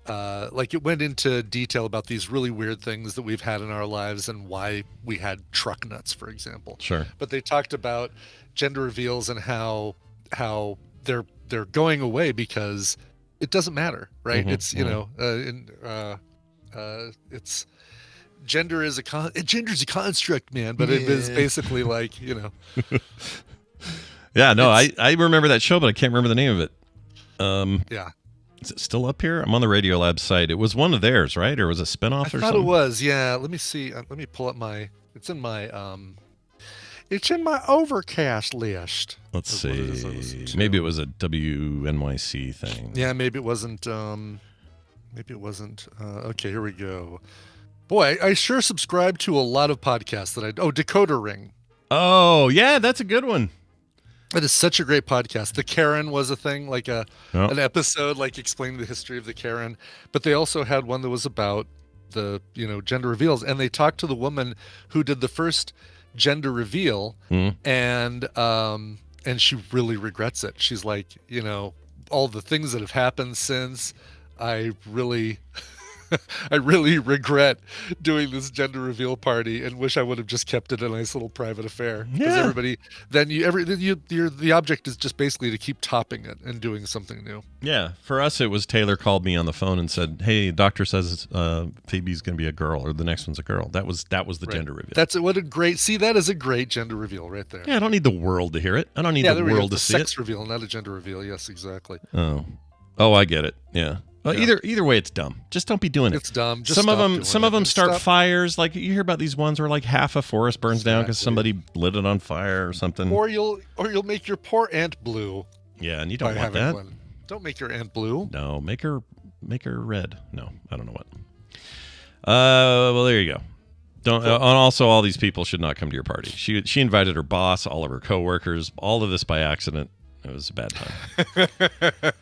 D: it went into detail about these really weird things that we've had in our lives and why we had truck nuts, for example.
A: Sure.
D: But they talked about gender reveals and how they're going away because it doesn't matter, right? Mm-hmm, it's it's gender's a construct, man. But it is basically like
A: Yeah, no, I remember that show, but I can't remember the name of it.
D: Yeah.
A: Is it still up here? I'm on the Radiolab site. It was one of theirs, right? Or was it a spinoff or something?
D: I thought it was. Yeah. Let me see. Let me pull up it's in my Overcast list.
A: Let's see. Maybe it was a WNYC thing.
D: Yeah, maybe it wasn't. Okay, here we go. Boy, I sure subscribe to a lot of podcasts Decoder Ring.
A: Oh, yeah, that's a good one.
D: It is such a great podcast. The Karen was a thing, like an episode, like explaining the history of the Karen. But they also had one that was about the, gender reveals. And they talked to the woman who did the first gender reveal, and she really regrets it. She's like, all the things that have happened since, I really regret doing this gender reveal party and wish I would have just kept it a nice little private affair. Because everybody, the object is just basically to keep topping it and doing something new.
A: Yeah, for us it was Taylor called me on the phone and said, "Hey, doctor says Phoebe's going to be a girl, or the next one's a girl." That was the gender reveal.
D: That is a great gender reveal right there.
A: Yeah, I don't need the world to hear it. I don't need the world to see it.
D: Sex reveal, not a gender reveal. Yes, exactly.
A: Oh, I get it. Yeah. Well, either way, it's dumb. Just don't be doing it.
D: It's dumb.
A: Some of them start fires. Like you hear about these ones where like half a forest burns down because somebody lit it on fire or something.
D: Or you'll make your poor aunt blue.
A: Yeah, and you don't want that.
D: One. Don't make your aunt blue.
A: No, make her red. No, I don't know what. Well, there you go. Don't. And also, all these people should not come to your party. She invited her boss, all of her coworkers, all of this by accident. It was a bad time.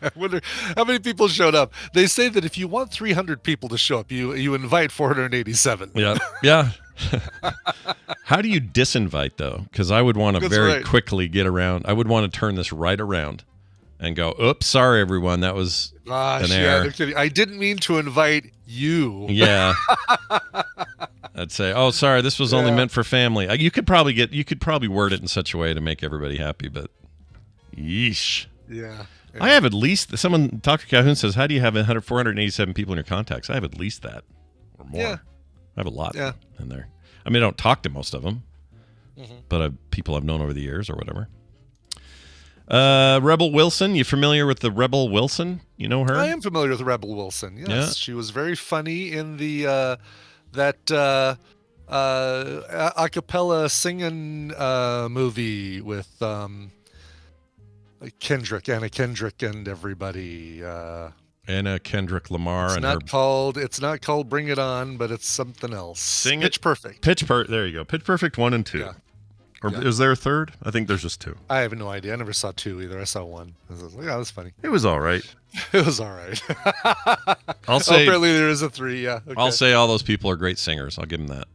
D: I wonder how many people showed up. They say that if you want 300 people to show up, you invite 487.
A: Yeah. How do you disinvite, though? Because I would want to quickly get around. I would want to turn this right around and go, oops, sorry, everyone. That was an error.
D: Yeah, I didn't mean to invite you.
A: Yeah. I'd say, oh, sorry, this was only meant for family. You could probably word it in such a way to make everybody happy, but yeesh.
D: Yeah.
A: I have at least, someone, Dr. Calhoun says, how do you have 487 people in your contacts? I have at least that or more. Yeah. I have a lot in there. I mean, I don't talk to most of them, but people I've known over the years or whatever. Rebel Wilson, you familiar with the Rebel Wilson? You know her?
D: I am familiar with Rebel Wilson. Yes, yeah. She was very funny in the that a cappella singing movie with Anna Kendrick, and everybody.
A: Anna Kendrick Lamar.
D: It's not called Bring It On, but it's something else. Pitch Perfect.
A: There you go. Pitch Perfect 1 and 2. Yeah. Is there a third? I think there's just 2.
D: I have no idea. I never saw 2 either. I saw 1. I was like, that's funny.
A: It was all right.
D: It was all right.
A: I'll say
D: apparently there is a 3. Yeah. Okay.
A: I'll say all those people are great singers. I'll give them that.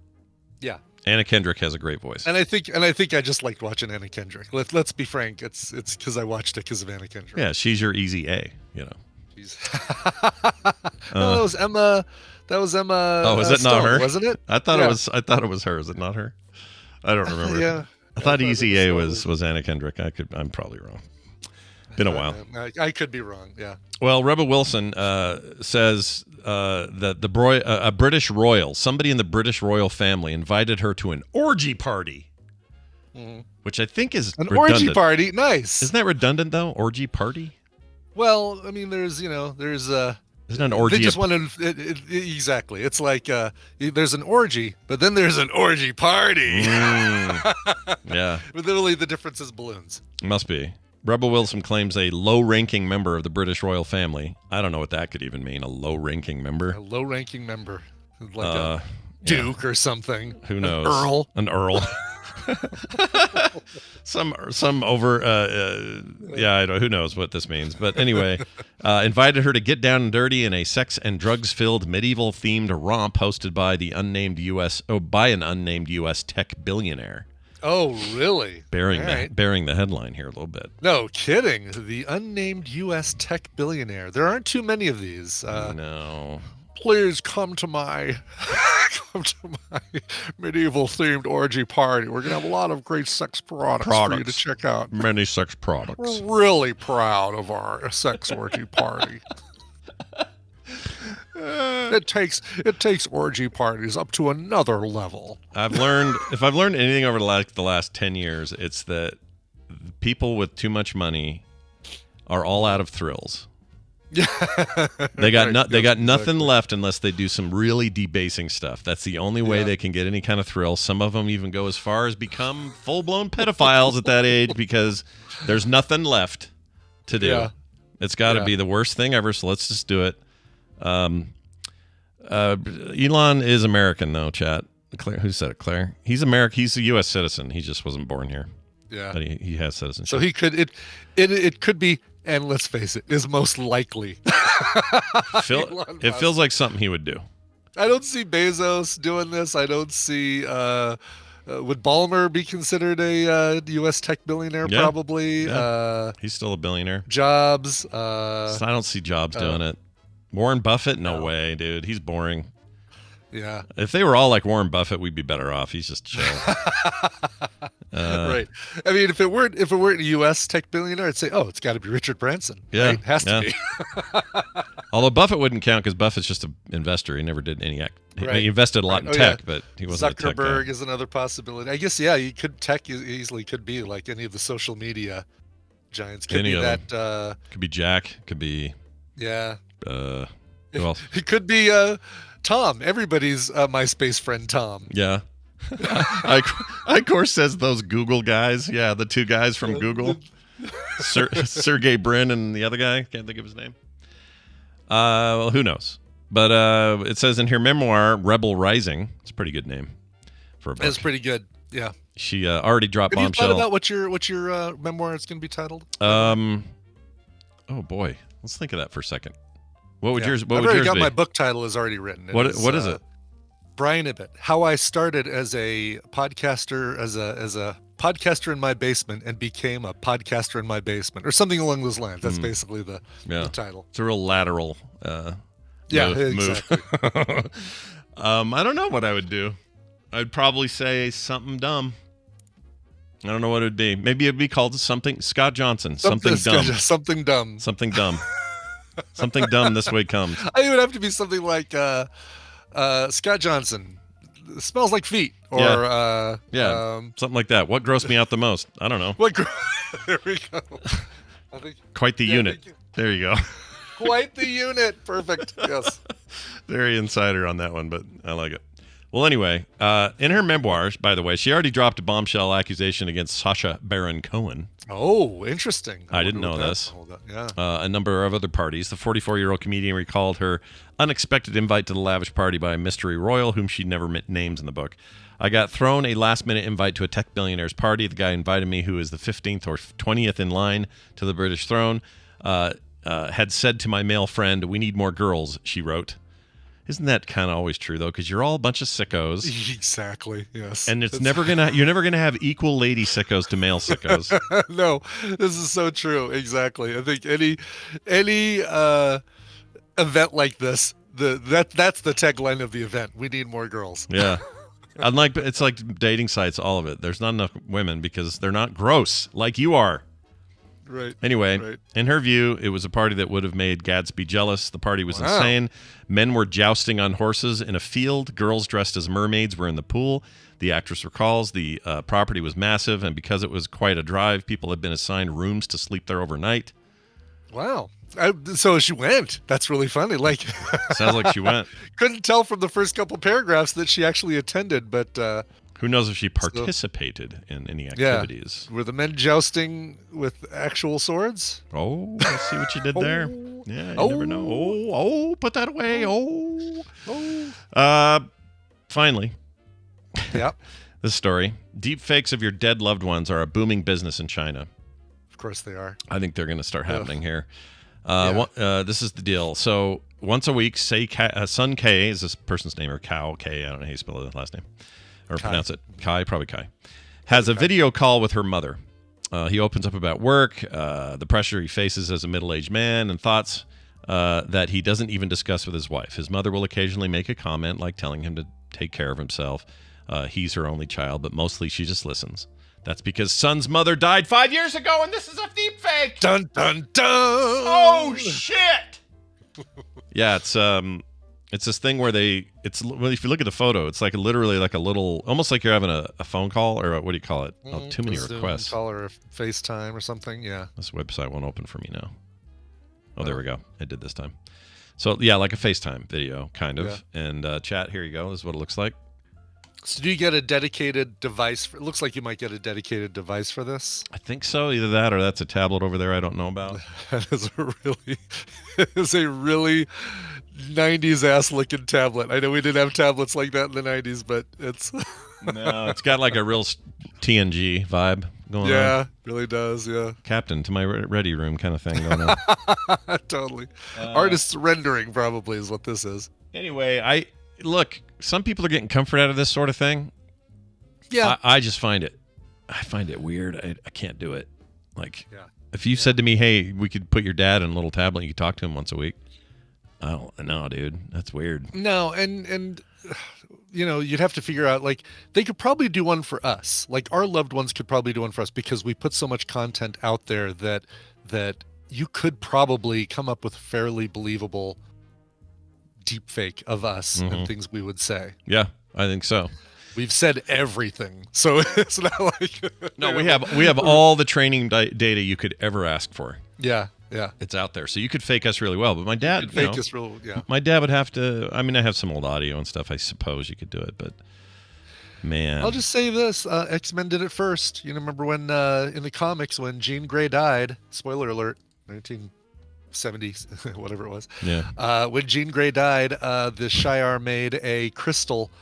D: Yeah.
A: Anna Kendrick has a great voice.
D: And I think I just liked watching Anna Kendrick. Let's be frank. It's because I watched it because of Anna Kendrick.
A: Yeah, she's your easy A. You know.
D: No, it was Emma. That was Emma.
A: Oh, is it not her?
D: Wasn't it?
A: I thought it was. I thought it was her. Is it not her? I don't remember.
D: Yeah.
A: I thought Easy A was Anna Kendrick. I'm probably wrong. Been a while.
D: I could be wrong. Yeah.
A: Well, Rebel Wilson says that a British royal, somebody in the British royal family, invited her to an orgy party, which I think is
D: an
A: redundant.
D: Orgy party. Nice.
A: Isn't that redundant though? Orgy party.
D: Well, I mean, there's
A: Isn't an orgy?
D: They just wanted exactly. It's like there's an orgy, but then there's an orgy party.
A: Yeah.
D: But literally, the difference is balloons.
A: Must be. Rebel Wilson claims a low-ranking member of the British royal family. I don't know what that could even mean. A low-ranking member.
D: A low-ranking member, like a duke or something.
A: Who knows?
D: An
A: earl. some over I don't, who knows what this means, but anyway, invited her to get down and dirty in a sex and drugs filled medieval themed romp hosted by an unnamed US tech billionaire.
D: Oh, really?
A: Bearing the headline here a little bit.
D: No kidding. The unnamed US tech billionaire. There aren't too many of these.
A: No.
D: Please come to my medieval themed orgy party. We're gonna have a lot of great sex products for you to check out.
A: Many sex products.
D: We're really proud of our sex orgy party. It takes orgy parties up to another level.
A: If I've learned anything over the last 10 years, it's that people with too much money are all out of thrills. They got nothing left unless they do some really debasing stuff. That's the only way they can get any kind of thrill. Some of them even go as far as become full-blown pedophiles at that age because there's nothing left to do. Yeah. It's got to be the worst thing ever, so let's just do it. Elon is American, though, chat. Claire, who said it? Claire? He's American. He's a U.S. citizen. He just wasn't born here.
D: Yeah.
A: But he has citizenship.
D: So he could, it could be, and let's face it, is most likely.
A: It feels like something he would do.
D: I don't see Bezos doing this. I don't see, would Ballmer be considered a U.S. tech billionaire?
A: Yeah.
D: Probably.
A: Yeah. He's still a billionaire.
D: Jobs.
A: I don't see Jobs doing it. Warren Buffett? No way, dude. He's boring.
D: Yeah.
A: If they were all like Warren Buffett, we'd be better off. He's just chill.
D: Right. I mean, if it weren't a U.S. tech billionaire, I'd say, it's got to be Richard Branson.
A: Yeah.
D: Right? Has to be.
A: Although Buffett wouldn't count because Buffett's just an investor. He never did any He invested a lot in tech, but he wasn't a tech guy.
D: Zuckerberg is another possibility. I guess, you could easily could be like any of the social media giants. Could be that.
A: Could be Jack. Could be.
D: Yeah.
A: Who else?
D: It could be Tom. Everybody's MySpace friend Tom.
A: Yeah. of course says those Google guys. Yeah, the two guys from Google. Sergey Brin and the other guy. Can't think of his name. Well, who knows? But it says in her memoir, Rebel Rising. It's a pretty good name for a book.
D: It's pretty good. Yeah.
A: She already dropped Bombshell.
D: Have you thought about what your memoir is going to be titled?
A: Oh boy, let's think of that for a second. What would yours? What
D: I've
A: would
D: already
A: yours
D: got
A: be?
D: My book title is already written.
A: What is it?
D: Brian Ibbett. How I started as a podcaster, as a podcaster in my basement, and became a podcaster in my basement, or something along those lines. That's basically the title.
A: It's a real lateral.
D: Exactly.
A: Move. I don't know what I would do. I'd probably say something dumb. I don't know what it would be. Maybe it'd be called something Scott Johnson. Something dumb.
D: Something dumb.
A: Something dumb. Something dumb this way comes.
D: I think it would have to be something like Scott Johnson. Smells like feet. Or
A: something like that. What grossed me out the most? I don't know.
D: There we go.
A: Quite the unit. There you go.
D: Quite the unit. Perfect. Yes.
A: Very insider on that one, but I like it. Well, anyway, in her memoirs, by the way, she already dropped a bombshell accusation against Sacha Baron Cohen.
D: Oh, interesting.
A: I didn't know this.
D: Yeah.
A: A number of other parties. The 44-year-old comedian recalled her unexpected invite to the lavish party by a mystery royal whom she never names in the book. I got thrown a last-minute invite to a tech billionaire's party. The guy invited me, who is the 15th or 20th in line to the British throne, had said to my male friend, "We need more girls," she wrote. Isn't that kind of always true, though? Because you're all a bunch of sickos.
D: Exactly, yes.
A: And you're never gonna have equal lady sickos to male sickos.
D: No, this is so true. Exactly. I think any event like this, That's the tagline of the event. We need more girls.
A: Yeah. It's like dating sites, all of it. There's not enough women because they're not gross like you are.
D: Right.
A: Anyway, in her view, it was a party that would have made Gadsby jealous. The party was insane. Men were jousting on horses in a field. Girls dressed as mermaids were in the pool. The actress recalls the property was massive, and because it was quite a drive, people had been assigned rooms to sleep there overnight.
D: Wow. So she went. That's really funny. Like,
A: sounds like she went.
D: Couldn't tell from the first couple paragraphs that she actually attended, but
A: who knows if she participated in any activities?
D: Yeah. Were the men jousting with actual swords?
A: Oh, I see what you did there. Yeah, you never know. Put that away. Finally.
D: Yep.
A: This story: deep fakes of your dead loved ones are a booming business in China.
D: Of course they are.
A: I think they're going to start happening here. This is the deal. So once a week, Sun K is this person's name, or Cow K. I don't know how you spell the last name or pronounce it. Probably Kai. Has a video call with her mother. He opens up about work, the pressure he faces as a middle-aged man, and thoughts that he doesn't even discuss with his wife. His mother will occasionally make a comment, like telling him to take care of himself. He's her only child, but mostly she just listens. That's because Sun's mother died 5 years ago, and this is a deep fake.
D: Dun dun dun!
A: Oh shit! Yeah, it's this thing where if you look at the photo, it's like literally like a little, almost like you're having a phone call, or what do you call it? Too many requests.
D: Call or a FaceTime or something. Yeah.
A: This website won't open for me now. Oh, there we go. It did this time. So yeah, like a FaceTime video, kind of. Yeah. And chat. Here you go. This is what it looks like.
D: So do you get a dedicated device? It looks like you might get a dedicated device for this.
A: I think so. Either that or that's a tablet over there I don't know about.
D: That is a really 90s ass looking tablet. I know we didn't have tablets like that in the 90s, but it's
A: no, it's got like a real TNG vibe going on.
D: Yeah, really does. Yeah,
A: Captain to my ready room kind of thing going on.
D: Totally. Artist's rendering probably is what this is.
A: Anyway, look, some people are getting comfort out of this sort of thing.
D: Yeah.
A: I just find it weird. I can't do it. Like, if you said to me, hey, we could put your dad in a little tablet, you could talk to him once a week. I don't know, dude. That's weird.
D: No, and you know, you'd have to figure out, like, they could probably do one for us. Like, our loved ones could probably do one for us because we put so much content out there that you could probably come up with fairly believable deep fake of us and things we would say.
A: Yeah, I think so.
D: We've said everything, so it's not like
A: no. We have all the training data you could ever ask for.
D: Yeah,
A: it's out there, so you could fake us really well. But my dad,
D: yeah.
A: My dad would have to. I mean, I have some old audio and stuff. I suppose you could do it, but man,
D: I'll just say this: X-Men did it first. You remember when in the comics when Jean Grey died? Spoiler alert: 1970s, whatever it was.
A: Yeah.
D: When Jean Grey died, the Shi'ar made a crystal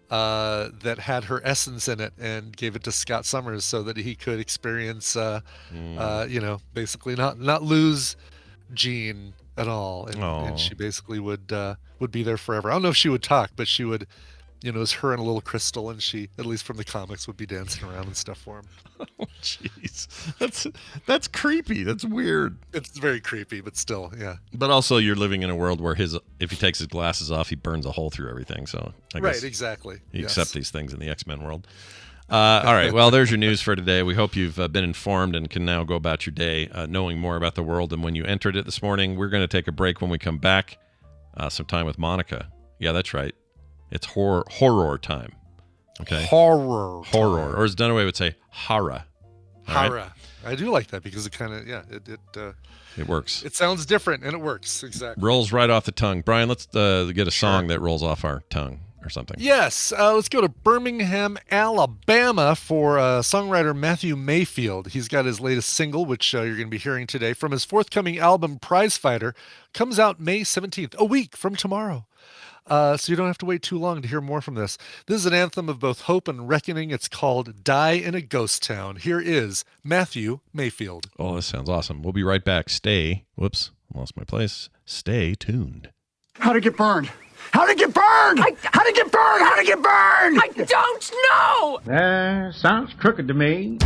D: that had her essence in it and gave it to Scott Summers so that he could experience, basically not lose Jean at all, and she basically would be there forever. I don't know if she would talk, but she would, it was her and a little crystal, and she, at least from the comics, would be dancing around and stuff for him.
A: Oh, jeez, that's creepy. That's weird.
D: It's very creepy, but still, yeah.
A: But also, you're living in a world where if he takes his glasses off, he burns a hole through everything. So I guess
D: exactly.
A: You accept these things in the X-Men world. All right. Well, there's your news for today. We hope you've been informed and can now go about your day knowing more about the world than when you entered it this morning. We're going to take a break. When we come back, some time with Monica. Yeah, that's right. It's horror time. Okay.
D: Horror.
A: Or as Dunaway would say, horror.
D: Horror. Right? I do like that because it kind of,
A: it works.
D: It sounds different and it works. Exactly.
A: Rolls right off the tongue. Brian, let's get a song that rolls off our tongue or something.
D: Yes. Let's go to Birmingham, Alabama for songwriter Matthew Mayfield. He's got his latest single, which you're going to be hearing today, from his forthcoming album, Prizefighter. Comes out May 17th, a week from tomorrow. So you don't have to wait too long to hear more from this. This is an anthem of both hope and reckoning. It's called Die in a Ghost Town. Here is Matthew Mayfield.
A: Oh, this sounds awesome. We'll be right back. Whoops, lost my place. Stay tuned.
J: How'd it get burned? How'd it get burned? How'd it get burned? How'd it get burned?
I: I don't know!
J: Sounds crooked to me.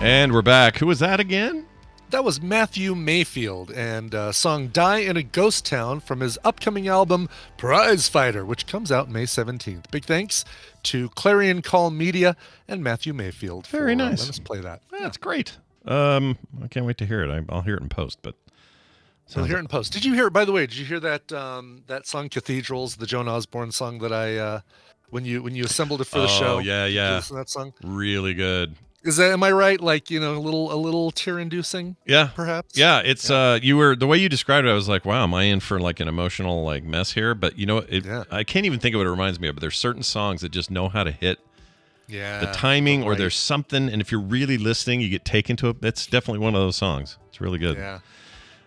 A: And we're back. Who was that again?
D: That was Matthew Mayfield and song Die in a Ghost Town from his upcoming album Prize Fighter, which comes out May 17th. Big thanks to Clarion Call Media and Matthew Mayfield.
A: Very nice.
D: Let us play that.
A: Yeah, that's great. I can't wait to hear it. I'll hear it in post, but
D: I'll hear it in post. Did you hear? By the way, did you hear that that song Cathedrals, the Joan Osborne song that I when you assembled it for the show?
A: Oh yeah.
D: Did you listen to that song?
A: Really good.
D: Is that, am I right? Like, a little tear-inducing.
A: Yeah,
D: perhaps.
A: Yeah, it's you were the way you described it. I was like, wow, am I in for like an emotional like mess here? But I can't even think of what it reminds me of. But there's certain songs that just know how to hit.
D: Yeah,
A: the timing, or there's something, and if you're really listening, you get taken to it. That's definitely one of those songs. It's really good.
D: Yeah.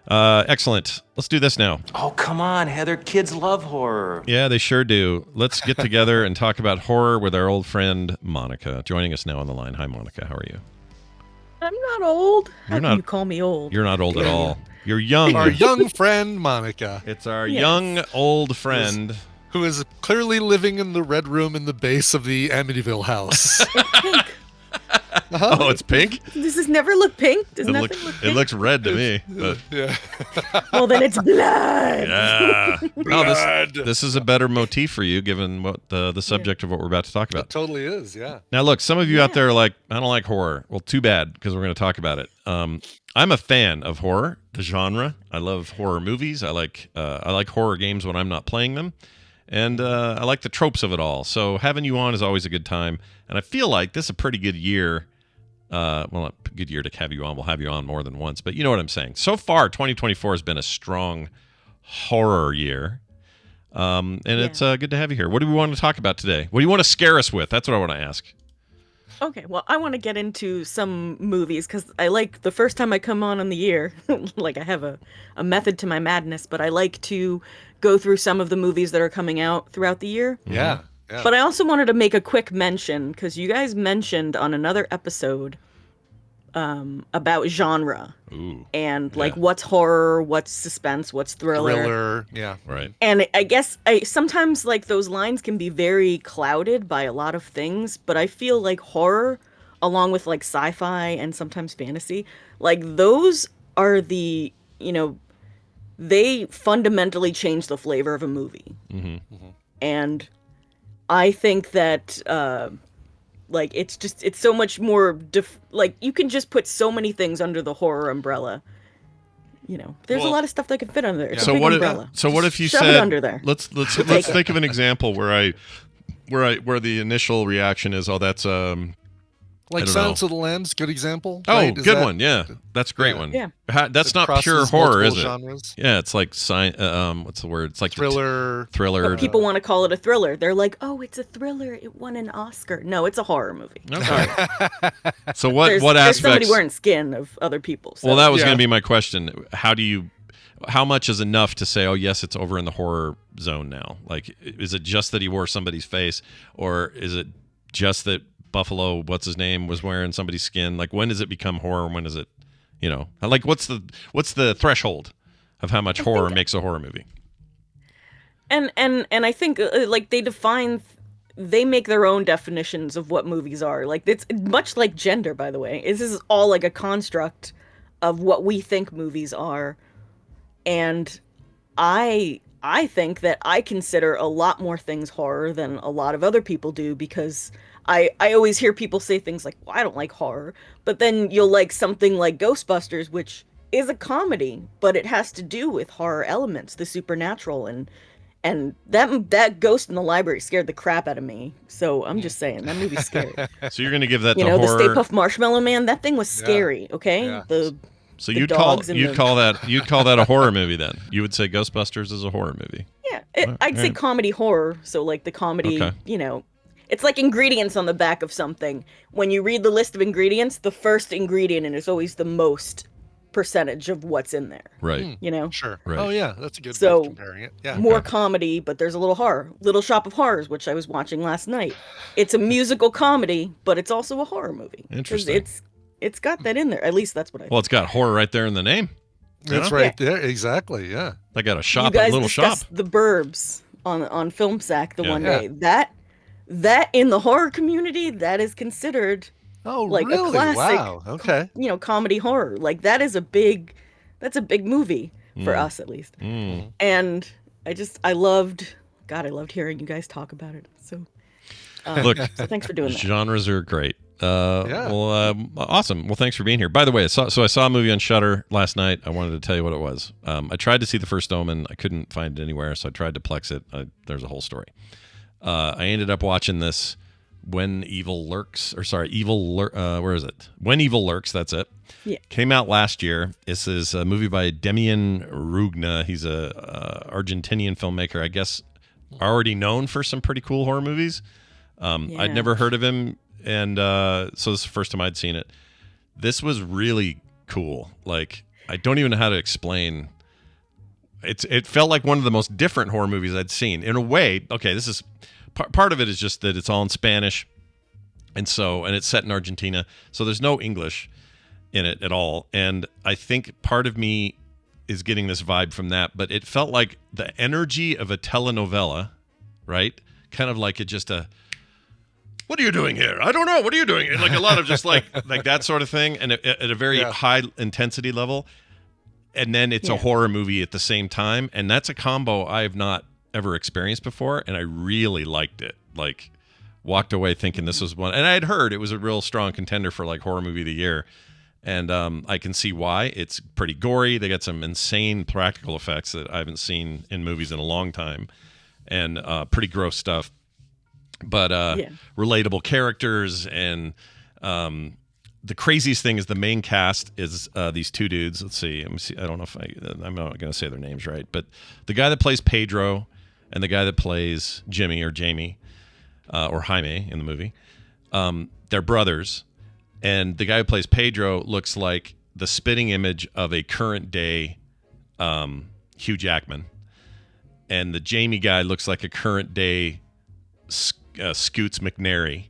A: Excellent. Let's do this now.
K: Oh, come on, Heather. Kids love horror.
A: Yeah, they sure do. Let's get together and talk about horror with our old friend Monica, joining us now on the line. Hi, Monica. How are you?
L: I'm not old. How can you call me old?
A: You're not old at all. You're young.
D: Our young friend Monica.
A: It's our young old friend
D: who is clearly living in the red room in the base of the Amityville house.
L: Pink.
A: Oh, it's pink?
L: Does this never look pink? Does nothing look pink?
A: It looks red to me. But.
D: Yeah.
L: Well, then it's blood.
A: Yeah.
D: Blood.
A: This is a better motif for you, given what the subject of what we're about to talk about.
D: It totally is, yeah.
A: Now, look, some of you out there are like, I don't like horror. Well, too bad, because we're going to talk about it. I'm a fan of horror, the genre. I love horror movies. I like horror games when I'm not playing them. And I like the tropes of it all. So having you on is always a good time. And I feel like this is a pretty good year. Well, not a good year to have you on. We'll have you on more than once. But you know what I'm saying. So far, 2024 has been a strong horror year. It's good to have you here. What do we want to talk about today? What do you want to scare us with? That's what I want to ask.
L: Okay, well, I want to get into some movies because I like the first time I come on the year, like I have a method to my madness, but I like to go through some of the movies that are coming out throughout the year.
D: Yeah.
L: Yeah. But I also wanted to make a quick mention because you guys mentioned on another episode about genre.
A: Ooh,
L: and like what's horror, what's suspense, what's thriller.
D: Yeah,
A: right.
L: And I guess sometimes like those lines can be very clouded by a lot of things, but I feel like horror, along with like sci-fi and sometimes fantasy, like those are the, they fundamentally change the flavor of a movie.
A: Mm-hmm. Mm-hmm.
L: And I think that like it's so much more like you can just put so many things under the horror umbrella. There's a lot of stuff that can fit under there. It's a big umbrella.
A: What if you
L: shove
A: said
L: it under there?
A: Let's think of an example where the initial reaction is, oh, that's
D: like Silence of the Lambs, good example.
A: Oh,
D: right?
A: good one. Yeah, that's a great one.
L: Yeah,
A: that's not pure horror, is it? Genres. Yeah, it's like what's the word? It's like
D: thriller.
L: But people want to call it a thriller. They're like, oh, it's a thriller. It won an Oscar. No, it's a horror movie.
A: Okay. So what aspects?
L: There's somebody wearing skin of other people. So.
A: Well, that was going to be my question. How much is enough to say, oh, yes, it's over in the horror zone now? Like, is it just that he wore somebody's face, or is it just that Buffalo, what's his name, was wearing somebody's skin? Like, when does it become horror and when is it, like, what's the threshold of how much horror makes a horror movie?
L: And I think like they make their own definitions of what movies are. Like, it's much like gender, by the way. This is all like a construct of what we think movies are. And I think that I consider a lot more things horror than a lot of other people do, because I always hear people say things like, well, I don't like horror. But then you'll like something like Ghostbusters, which is a comedy, but it has to do with horror elements, the supernatural. And that ghost in the library scared the crap out of me. So I'm just saying, that movie's scary.
A: So you're going to give that
L: horror?
A: the
L: Stay Puft Marshmallow Man, that thing was scary, okay?
A: Yeah. So you'd call that a horror movie then? You would say Ghostbusters is a horror movie?
L: Yeah, I'd say comedy horror. So like the comedy, it's like ingredients on the back of something. When you read the list of ingredients, the first ingredient is always the most percentage of what's in there.
A: Right.
D: Sure.
A: Right.
D: Oh yeah, that's a good way of comparing it. Yeah.
L: More comedy, but there's a little horror. Little Shop of Horrors, which I was watching last night. It's a musical comedy, but it's also a horror movie.
A: Interesting.
L: It's got that in there. At least that's what I think.
A: Well, it's got horror right there in the name.
D: That's right there. Exactly. Yeah.
A: They got a shop,
L: a
A: little shop.
L: The Burbs on Film Sack one day. That in the horror community, that is considered
D: Oh,
L: like
D: really?
L: a classic,
D: Wow. Okay.
L: comedy horror. Like that's a big movie for us at least. And I loved hearing you guys talk about it. So,
A: look,
L: so thanks for doing that.
A: Genres are great. Well, awesome. Well, thanks for being here. By the way, I saw a movie on Shudder last night. I wanted to tell you what it was. I tried to see The First Omen. I couldn't find it anywhere, so I tried to Plex it. There's a whole story. I ended up watching this When Evil Lurks, where is it? When Evil Lurks, that's it.
L: Yeah.
A: Came out last year. This is a movie by Demian Rugna. He's a Argentinian filmmaker, I guess, already known for some pretty cool horror movies. I'd never heard of him, and so this is the first time I'd seen it. This was really cool. Like, I don't even know how to explain. It felt like one of the most different horror movies I'd seen. In a way, okay, this is part of it is just that it's all in Spanish, and it's set in Argentina, so there's no English in it at all. And I think part of me is getting this vibe from that, but it felt like the energy of a telenovela, right? Kind of like what are you doing here? I don't know. What are you doing? Like a lot of just like that sort of thing, and at a very high intensity level. And then it's a horror movie at the same time, and that's a combo I have not ever experienced before, and I really liked it. Like, walked away thinking this was one, and I had heard it was a real strong contender for like horror movie of the year, and I can see why. It's pretty gory. They got some insane practical effects that I haven't seen in movies in a long time, and pretty gross stuff. But relatable characters, and the craziest thing is the main cast is these two dudes. Let's see. Let me see. I don't know if I'm not going to say their names right, but the guy that plays Pedro and the guy that plays Jimmy or Jamie or Jaime in the movie, they're brothers. And the guy who plays Pedro looks like the spitting image of a current day Hugh Jackman. And the Jamie guy looks like a current day Scoots McNairy.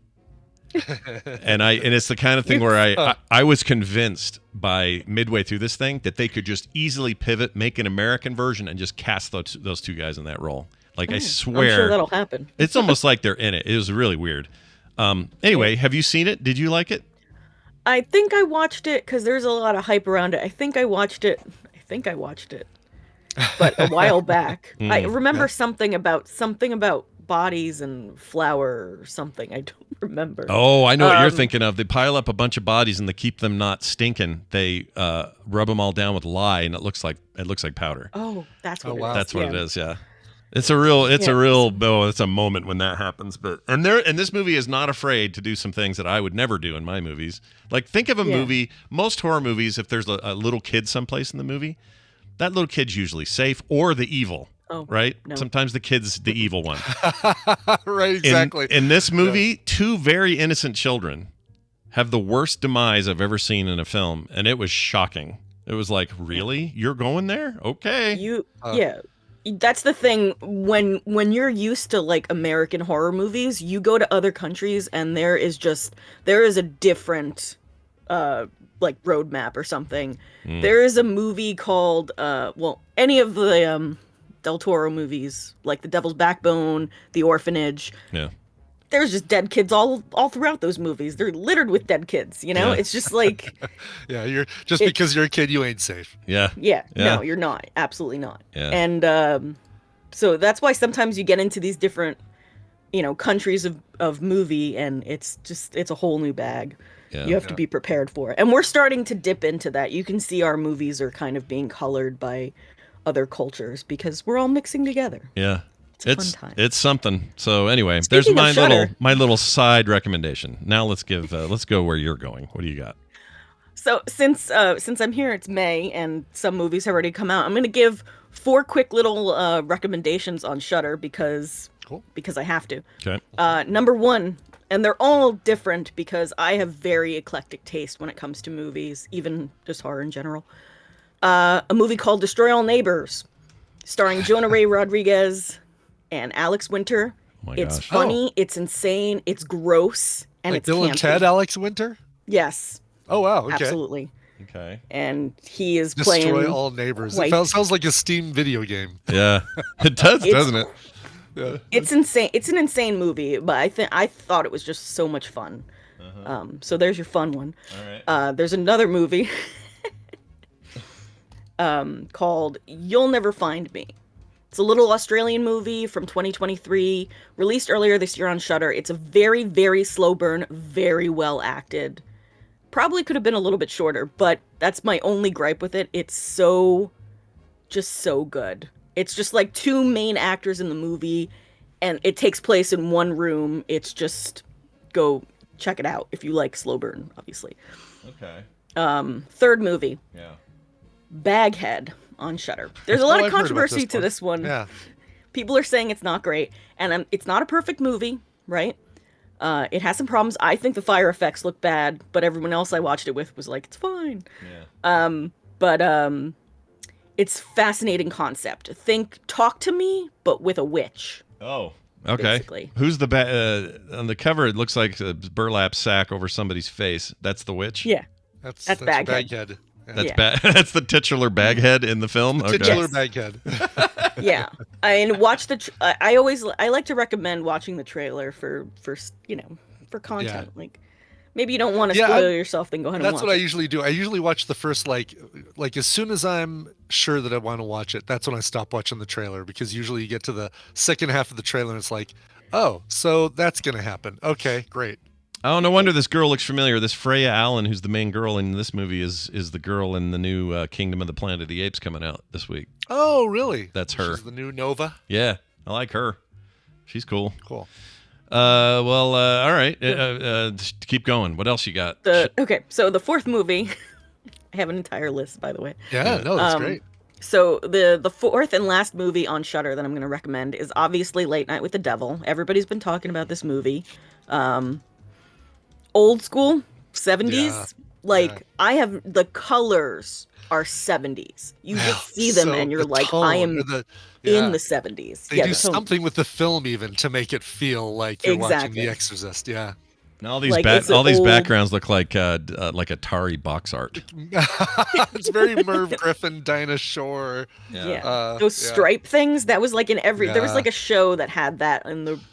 A: and it's the kind of thing where I was convinced by midway through this thing that they could just easily pivot, make an American version, and just cast those two guys in that role. Like, I swear,
L: I'm sure that'll happen.
A: It's almost like they're in it. It was really weird. Anyway, have you seen it? Did you like it?
L: I think I watched it because there's a lot of hype around it. I think I watched it, but a while back. I remember something about bodies and flour or something. I don't remember.
A: Oh, I know what you're thinking of. They pile up a bunch of bodies and they keep them not stinking. They rub them all down with lye, and it looks like powder.
L: Oh, that's what.
A: That's what it is. Yeah, it's a moment when that happens. And this movie is not afraid to do some things that I would never do in my movies. Like, think of a movie. Most horror movies, if there's a little kid someplace in the movie, that little kid's usually safe or the evil.
L: Oh,
A: right?
L: No.
A: Sometimes the kid's the evil one.
D: Right, exactly.
A: In this movie, two very innocent children have the worst demise I've ever seen in a film, and it was shocking. It was like, really? You're going there? Okay.
L: That's the thing. When you're used to like American horror movies, you go to other countries and there is a different like roadmap or something. There is a movie called any of the Del Toro movies, like The Devil's Backbone, The Orphanage.
A: Yeah.
L: There's just dead kids all throughout those movies. They're littered with dead kids,
A: Yeah.
L: It's just like
D: because you're a kid, you ain't safe.
A: Yeah.
L: No, you're not. Absolutely not.
A: Yeah.
L: And so that's why sometimes you get into these different, countries of movie, and it's a whole new bag.
A: Yeah.
L: You have to be prepared for it. And we're starting to dip into that. You can see our movies are kind of being colored by other cultures because we're all mixing together.
A: Yeah.
L: It's a fun time.
A: It's something. So anyway,
L: Speaking
A: there's
L: of
A: my little side recommendation. Now let's go where you're going. What do you got?
L: So since I'm here, it's May and some movies have already come out. I'm going to give 4 quick little recommendations on Shudder because I have to.
A: Okay.
L: Number 1, and they're all different because I have very eclectic taste when it comes to movies, even just horror in general. A movie called Destroy All Neighbors, starring Jonah Ray Rodriguez and Alex Winter.
A: Oh my
L: it's
A: gosh.
L: funny, it's insane, it's gross, and
D: like
L: it's
D: Bill
L: campy.
D: and Ted, Alex Winter?
L: Yes.
D: Oh, wow. Okay.
L: Absolutely.
A: Okay.
L: And he is
D: Destroy
L: playing
D: All Neighbors.
L: white.
D: It sounds like a Steam video game.
A: Yeah. It does, doesn't it?
D: Yeah.
L: It's insane. It's an insane movie, but I thought it was just so much fun. So there's your fun one.
A: All right.
L: There's another movie called You'll Never Find Me. It's a little Australian movie from 2023, released earlier this year on Shudder. It's a very, very slow burn, very well acted. Probably could have been a little bit shorter, but that's my only gripe with it. It's just so good. It's just like two main actors in the movie, and it takes place in one room. It's just, go check it out if you like slow burn, obviously.
A: Okay.
L: Third movie.
A: Yeah.
L: Baghead on Shudder. There's a lot of controversy to this one.
D: Yeah.
L: People are saying it's not great, and it's not a perfect movie, right? It has some problems. I think the fire effects look bad, but everyone else I watched it with was like, it's fine.
A: Yeah.
L: But it's fascinating concept. Think Talk to Me, but with a witch.
A: Oh, okay.
L: Basically.
A: Who's the on the cover? It looks like a burlap sack over somebody's face. That's the witch.
L: Yeah,
D: That's
L: Baghead.
A: That's That's the titular Baghead in the film. Okay.
D: Titular Baghead.
L: Yeah, and watch the. I like to recommend watching the trailer for content.
D: Yeah.
L: Like, maybe you don't want to spoil yourself, then go ahead and watch.
D: That's what I usually do. I usually watch the first like as soon as I'm sure that I want to watch it. That's when I stop watching the trailer, because usually you get to the second half of the trailer and it's like, oh, so that's gonna happen. Okay, great.
A: Oh, no wonder this girl looks familiar. This Freya Allen, who's the main girl in this movie, is the girl in the new Kingdom of the Planet of the Apes coming out this week.
D: Oh, really?
A: That's her.
D: She's the new Nova?
A: Yeah, I like her. She's cool.
D: Cool.
A: All right. Keep going. What else you got?
L: Okay, so the fourth movie, I have an entire list, by the way.
D: Yeah, no, that's great.
L: So the fourth and last movie on Shudder that I'm going to recommend is obviously Late Night with the Devil. Everybody's been talking about this movie. Old school, 70s. I have, the colors are 70s. You just see them and you're like,
D: tone,
L: I am in the 70s.
D: They do something with the film even to make it feel like you're watching The Exorcist. Yeah.
A: And all these these backgrounds look like Atari box art.
D: It's very Merv Griffin, Dinah Shore.
L: Yeah. Those stripe things, that was like in every. There was like a show that had that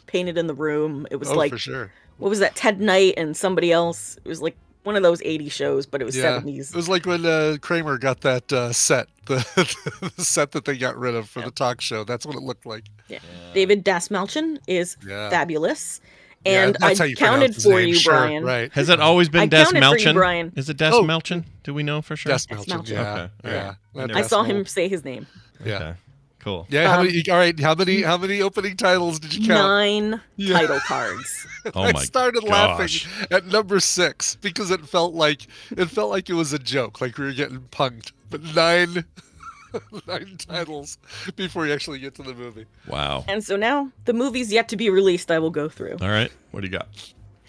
L: painted in the room. It was
D: for sure.
L: What was that? Ted Knight and somebody else. It was like one of those 80s shows, but it was 70s.
D: It was like when Kramer got that set, the set that they got rid of for the talk show. That's what it looked like.
L: Yeah. David Dasmalchian is fabulous.
D: Yeah,
L: And I counted for you, Brian.
D: Right.
A: Has it always been Dasmalchian?
L: Brian.
A: Is it Dasmalchian? Do we know for sure?
D: Dasmalchian. Yeah.
A: Okay.
L: Yeah. I saw him say his name.
D: Yeah.
A: Okay. Cool.
D: Yeah. How many opening titles did you count?
L: 9 title cards.
A: Oh my
D: I started laughing at number 6 because it felt like it was a joke, like we were getting punked. But 9 titles before you actually get to the movie.
A: Wow.
L: And so now the movie's yet to be released. I will go through.
A: All right. What do you got?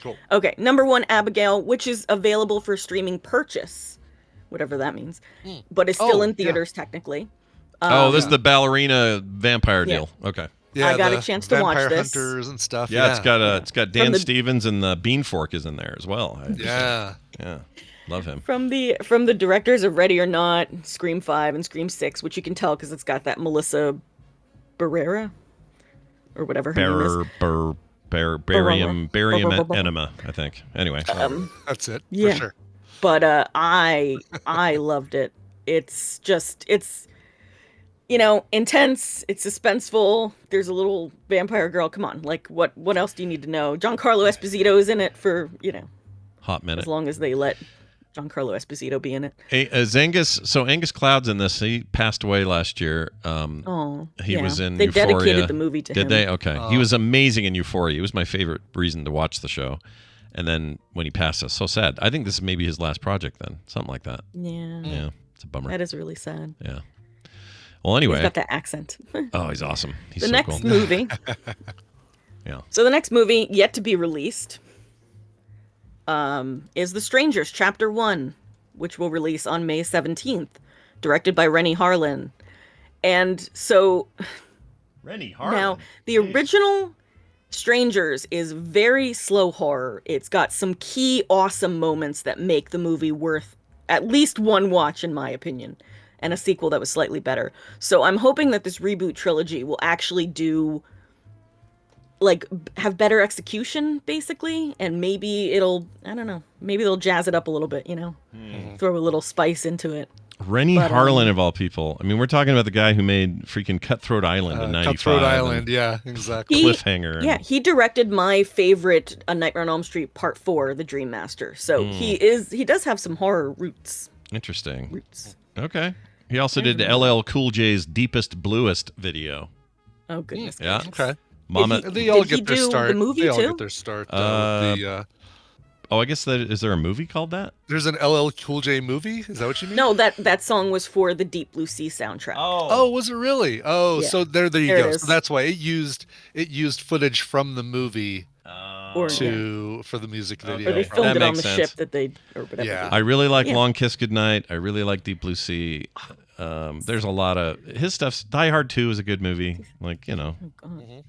D: Cool.
L: Okay. Number 1, Abigail, which is available for streaming purchase, whatever that means, but is still in theaters technically.
A: This is the ballerina vampire deal. Okay.
D: Yeah,
L: I got a chance to watch this.
D: Hunters and stuff.
A: Yeah, it's got Dan Stevens, and the Beanfork is in there as well.
D: Yeah.
A: Love him.
L: From the directors of Ready or Not, Scream 5, and Scream 6, which you can tell because it's got that Melissa Barrera or whatever her name is.
A: Barium enema, I think. Anyway.
D: That's it.
L: Yeah.
D: For sure.
L: But I loved it. It's intense. It's suspenseful. There's a little vampire girl. Come on, like what else do you need to know? Giancarlo Esposito is in it for
A: hot minute.
L: As long as they let Giancarlo Esposito be in it.
A: Hey, Angus Cloud's in this. He passed away last year. He was in
L: They
A: Euphoria.
L: dedicated the movie to him.
A: Did they? Okay. He was amazing in Euphoria. He was my favorite reason to watch the show. And then when he passed us, so sad. I think this is maybe his last project then. Something like that.
L: Yeah.
A: Yeah. It's a bummer.
L: That is really sad.
A: Yeah. Well, anyway.
L: He's got that accent.
A: Oh, he's awesome. He's
L: the
A: so
L: next
A: cool.
L: movie.
A: Yeah.
L: So the next movie, yet to be released, is The Strangers, Chapter 1, which will release on May 17th, directed by Rennie Harlin. And so...
A: Rennie Harlin?
L: Now, the original Strangers is very slow horror. It's got some key awesome moments that make the movie worth at least one watch, in my opinion, and a sequel that was slightly better. So I'm hoping that this reboot trilogy will actually do like have better execution basically, and maybe it'll, I don't know, maybe they'll jazz it up a little bit, you know, throw a little spice into it.
A: Rennie Harlan of all people. I mean, we're talking about the guy who made freaking Cutthroat Island in '95.
D: Cutthroat Island, yeah, exactly.
A: Cliffhanger.
L: Yeah, he directed my favorite A Nightmare on Elm Street Part 4, The Dream Master. So he does have some horror roots.
A: Interesting. Okay. He also did LL Cool J's Deepest Bluest video.
L: Oh goodness.
A: Yeah.
D: Okay.
A: Mama.
D: They all get their start.
L: The movie
D: they all
L: too?
D: get their start.
A: Oh, I guess is there a movie called that?
D: There's an LL Cool J movie? Is that what you mean?
L: No, that song was for the Deep Blue Sea soundtrack.
D: Oh, was it really? Oh,
L: yeah.
D: so there you
L: There
D: go.
L: it is.
D: So that's why it used footage from the movie for the music video.
L: Or they filmed
A: That
L: it on
A: makes
L: the
A: sense.
L: ship that they or whatever.
D: Yeah.
A: I really like Long Kiss Goodnight. I really like Deep Blue Sea. There's a lot of his stuff. Die Hard 2 is a good movie. Like, you know,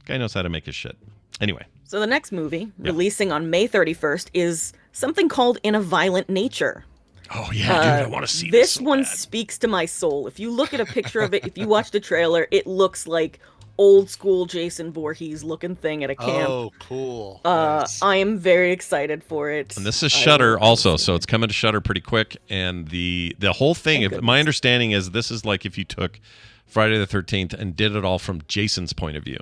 A: guy knows how to make his shit. Anyway.
L: So the next movie, releasing on May 31st, is something called In a Violent Nature.
A: Oh yeah, dude, I want to see
L: this
A: so
L: one.
A: bad.
L: Speaks to my soul. If you look at a picture of it, if you watch the trailer, it looks like old school Jason Voorhees looking thing at a camp.
D: Oh, cool.
L: Nice. I am very excited for it.
A: And this is Shudder also, so it's coming to Shudder pretty quick. And the whole thing, my understanding is this is like if you took Friday the 13th and did it all from Jason's point of view.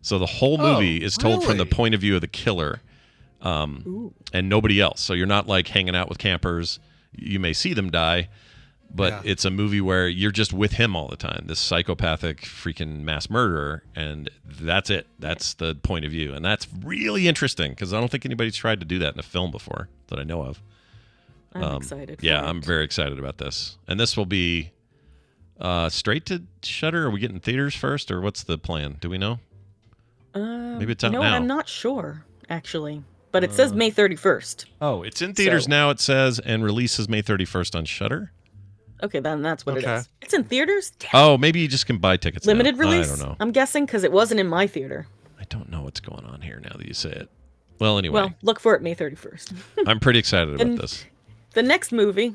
A: So the whole movie is told from the point of view of the killer, and nobody else. So you're not like hanging out with campers. You may see them die, but it's a movie where you're just with him all the time, this psychopathic freaking mass murderer, and that's it. That's the point of view. And that's really interesting because I don't think anybody's tried to do that in a film before that I know of.
L: I'm excited.
A: Yeah, I'm very excited about this. And this will be straight to Shudder? Are we getting theaters first, or what's the plan? Do we know? Maybe it's out now.
L: I'm not sure, actually. But it says May 31st.
A: Oh, it's in theaters now, it says, and releases May 31st on Shudder?
L: Okay, then that's what it is. It's in theaters? Damn.
A: Oh, maybe you just can buy tickets
L: Limited
A: now.
L: release?
A: I don't know.
L: I'm guessing because it wasn't in my theater.
A: I don't know what's going on here now that you say it. Well, anyway.
L: Well, look for it May 31st.
A: I'm pretty excited about this.
L: The next movie...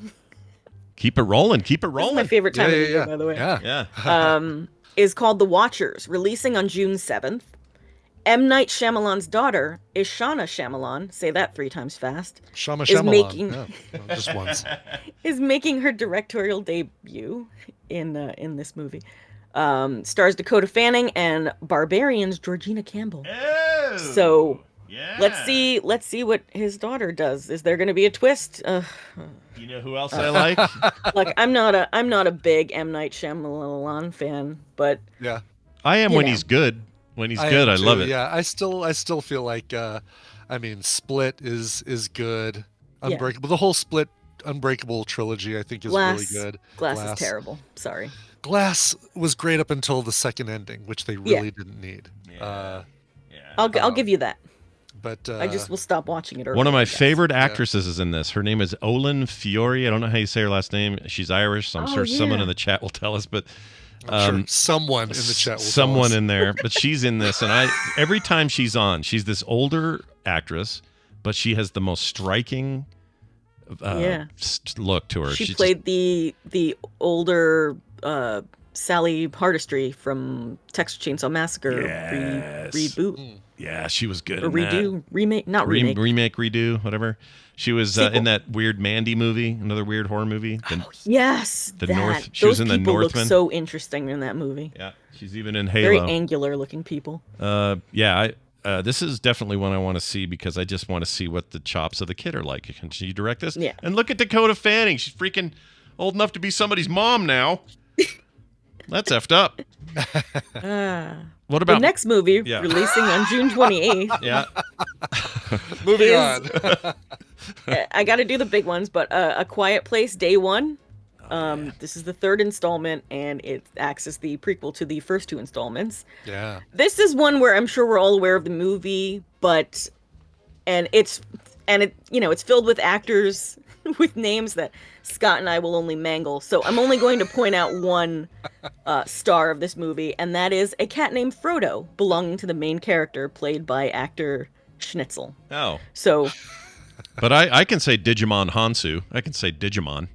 A: Keep it rolling. Keep it rolling.
L: This is my favorite time of the year, by the way.
A: Yeah.
L: Is called The Watchers, releasing on June 7th. M. Night Shyamalan's daughter, Ishana Shyamalan, say that 3 times fast,
D: Shyamalan. Just once.
L: Is making her directorial debut in this movie. Stars Dakota Fanning and Barbarian's Georgina Campbell.
A: Oh,
L: so
A: yeah.
L: let's see what his daughter does. Is there going to be a twist?
A: You know who else I like?
L: Like I'm not a big M. Night Shyamalan fan, but
A: yeah, I am when he's good. When he's good, I love it.
D: Yeah, I still feel like, I mean, Split is good. Unbreakable, the whole Split Unbreakable trilogy, I think, is really good.
L: Glass is terrible. Sorry.
D: Glass was great up until the second ending, which they really didn't need.
L: I'll give you that.
D: But
L: I just will stop watching it early.
A: One of my favorite actresses is in this. Her name is Olin Fiore. I don't know how you say her last name. She's Irish, so I'm sure someone in the chat will tell us. But
D: I'm sure someone in the chat will
A: someone
D: tell us.
A: in there. But she's in this, and every time she's on, she's this older actress, but she has the most striking look to her.
L: She played the older Sally Hardesty from Texas Chainsaw Massacre reboot.
A: Yeah, she was good.
L: Or redo, remake, not remake.
A: Remake, redo, whatever. She was in that weird Mandy movie, another weird horror movie.
L: Yes,
A: the North. She was in the Northman.
L: Look so interesting in that movie.
A: Yeah, she's even in Halo.
L: Very angular looking people.
A: This is definitely one I want to see because I just want to see what the chops of the kid are like. Can she direct this?
L: Yeah.
A: And look at Dakota Fanning. She's freaking old enough to be somebody's mom now. That's effed up. What about
L: the next movie releasing on June 28th?
A: Yeah.
D: Moving on.
L: I got to do the big ones, but A Quiet Place Day One. This is the 3rd installment, and it acts as the prequel to the first 2 installments.
D: Yeah.
L: This is one where I'm sure we're all aware of the movie, but it's filled with actors with names that Scott and I will only mangle. So I'm only going to point out one star of this movie, and that is a cat named Frodo, belonging to the main character, played by actor Schnitzel.
A: Oh.
L: So.
A: But I can say Digimon Hansu. I can say Digimon.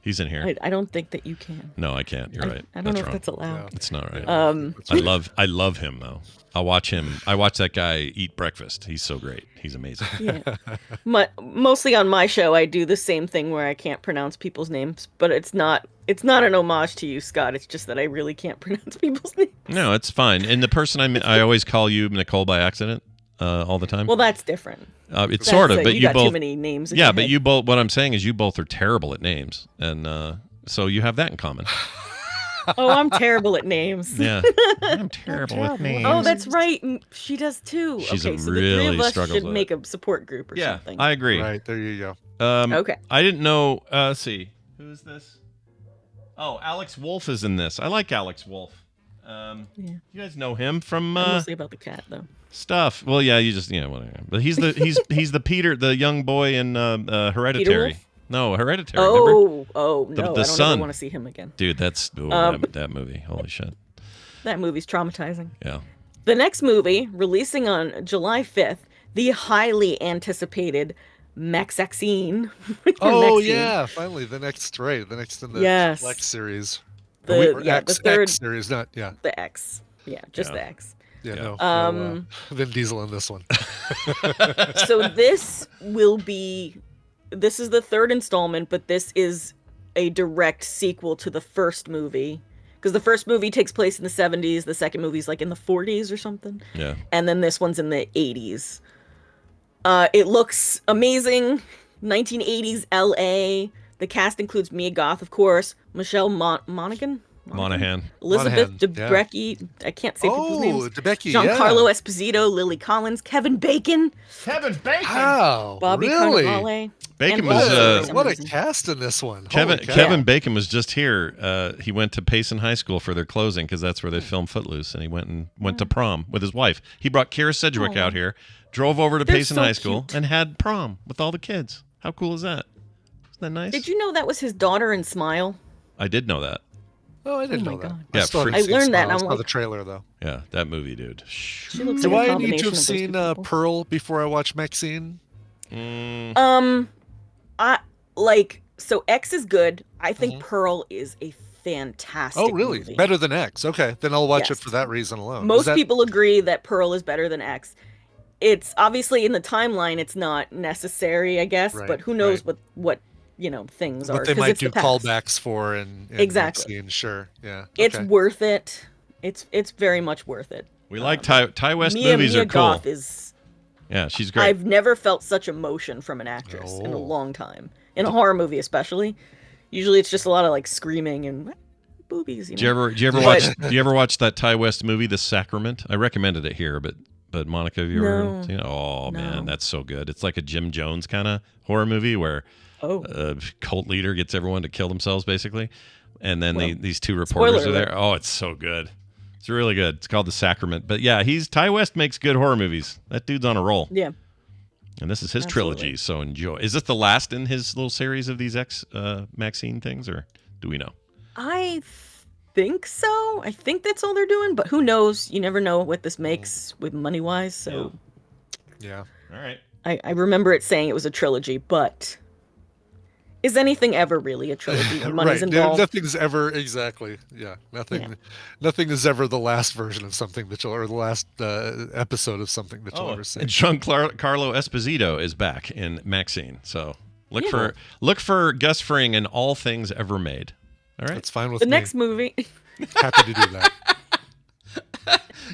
A: He's in here.
L: I don't think that you can.
A: No, I can't. You're right.
L: I don't know if that's allowed.
A: It's not right. I love him though. I watch that guy eat breakfast. He's so great. He's amazing.
L: Yeah. Mostly on my show, I do the same thing where I can't pronounce people's names, but it's not an homage to you, Scott. It's just that I really can't pronounce people's names.
A: No, it's fine. And the person I always call you Nicole by accident all the time.
L: Well, that's different.
A: It's sort of, but you
L: got
A: both
L: too many names.
A: Yeah, but you both. What I'm saying is, you both are terrible at names, and so you have that in common.
L: Oh, I'm terrible at names.
A: Yeah, I'm terrible at names.
L: Oh, that's right. She does too.
A: She's
L: okay, so
A: really
L: the three of us
A: struggles
L: should
A: with
L: make a support group or something.
A: I agree.
D: Right, there you go.
L: Okay.
A: I didn't know. Let's see. Who's this? Oh, Alex Wolff is in this. I like Alex Wolff. You guys know him from
L: mostly about the cat though.
A: Stuff. Well, yeah, you just whatever. But he's the Peter, the young boy in Hereditary. No, Hereditary.
L: Oh,
A: no,
L: I don't ever want to see him again.
A: Dude, that's that movie. Holy shit.
L: That movie's traumatizing.
A: Yeah.
L: The next movie, releasing on July 5th, the highly anticipated Maxine.
D: Yeah, finally the next in the Flex series.
L: The third
D: series, not
L: the X. Yeah, just the X.
D: Yeah, no. Vin Diesel in this one.
L: So this is the third installment, but this is a direct sequel to the first movie. Because the first movie takes place in the 70s, the second movie's like in the 40s or something.
A: Yeah.
L: And then this one's in the 80s. It looks amazing. 1980s LA. The cast includes Mia Goth, of course, Michelle Monaghan, Elizabeth Debicki. I can't say people's names.
D: Debicki,
L: Giancarlo Esposito, Lily Collins, Kevin Bacon.
D: Wow,
L: Bobby
D: really?
L: Cannavale.
A: Bacon was
D: what a cast in this one.
A: Kevin Bacon was just here. He went to Payson High School for their closing because that's where they filmed Footloose, and he went to prom with his wife. He brought Kira Sedgwick out here, drove over to Payson High School, and had prom with all the kids. How cool is that? Isn't that nice?
L: Did you know that was his daughter in Smile?
A: I did know that.
D: Oh, I didn't know that.
A: Yeah,
L: I learned that.
D: I saw the trailer though.
A: Yeah, that movie, dude.
L: She looks
D: Do
L: like
D: I need to have seen Pearl before I watch Maxine?
L: So X is good. I think Pearl is a fantastic.
D: Oh, really?
L: Movie.
D: Better than X. Okay, then I'll watch it for that reason alone.
L: Most people agree that Pearl is better than X. It's obviously in the timeline. It's not necessary, I guess. But who knows what things are.
D: What they might do callbacks for and
L: exactly.
D: Maxine, sure, yeah.
L: It's worth it. It's very much worth it.
A: We like Ty West movies
L: Mia
A: are cool.
L: Goth is.
A: Yeah, she's great.
L: I've never felt such emotion from an actress in a long time. In a horror movie, especially. Usually, it's just a lot of like screaming and boobies.
A: Do you ever watch that Ty West movie, The Sacrament? I recommended it here, but Monica, have you ever seen it? Oh man, that's so good. It's like a Jim Jones kind of horror movie where a cult leader gets everyone to kill themselves, basically, and then these two reporters are there. Oh, it's so good. It's really good. It's called The Sacrament. But yeah, Ty West makes good horror movies. That dude's on a roll.
L: Yeah.
A: And this is his trilogy, so enjoy. Is this the last in his little series of these Maxine things, or do we know?
L: I think so. I think that's all they're doing, but who knows? You never know what this makes with money-wise, so...
D: Yeah.
A: All right.
L: I remember it saying it was a trilogy, but... Is anything ever really a trilogy when money's involved?
D: Nothing's ever exactly. Yeah, nothing is ever the last version of something that or the last episode of something that you'll ever see.
A: Giancarlo Esposito is back in Maxine, so look for Gus Fring in all things ever made. All right,
D: that's fine with
L: the
D: me.
L: Next movie.
D: Happy to do that.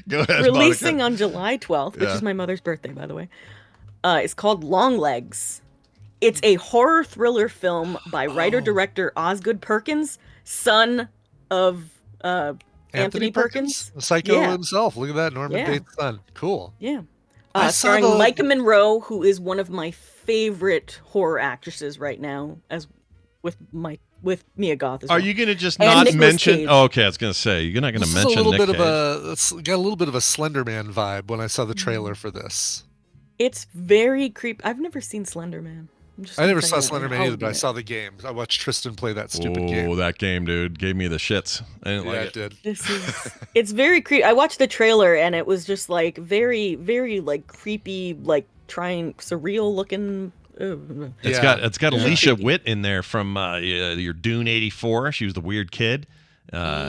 A: Go ahead.
L: Releasing
A: Monica.
L: on July 12th, which is my mother's birthday, by the way. It's called Longlegs. It's a horror thriller film by writer-director Osgood Perkins, son of Anthony Perkins.
D: The psycho himself. Look at that, Norman Bates' son. Cool.
L: Yeah. Starring Micah Monroe, who is one of my favorite horror actresses right now, as with Mia Goth as well.
A: Are you going to just not mention... Oh, okay, I was going to say, you're not going to mention Nick Cage.
D: It's got a little bit of a Slender Man vibe when I saw the trailer for this.
L: It's very creepy. I've never seen Slender Man.
D: I never saw Slender Man either, but I saw the games. I watched Tristan play that stupid game.
A: Oh, that game, dude, gave me the shits. I didn't like it.
L: It's very creepy. I watched the trailer and it was just like very, very like creepy, like trying surreal looking
A: It's got Alicia Witt in there from your Dune '84. She was the weird kid.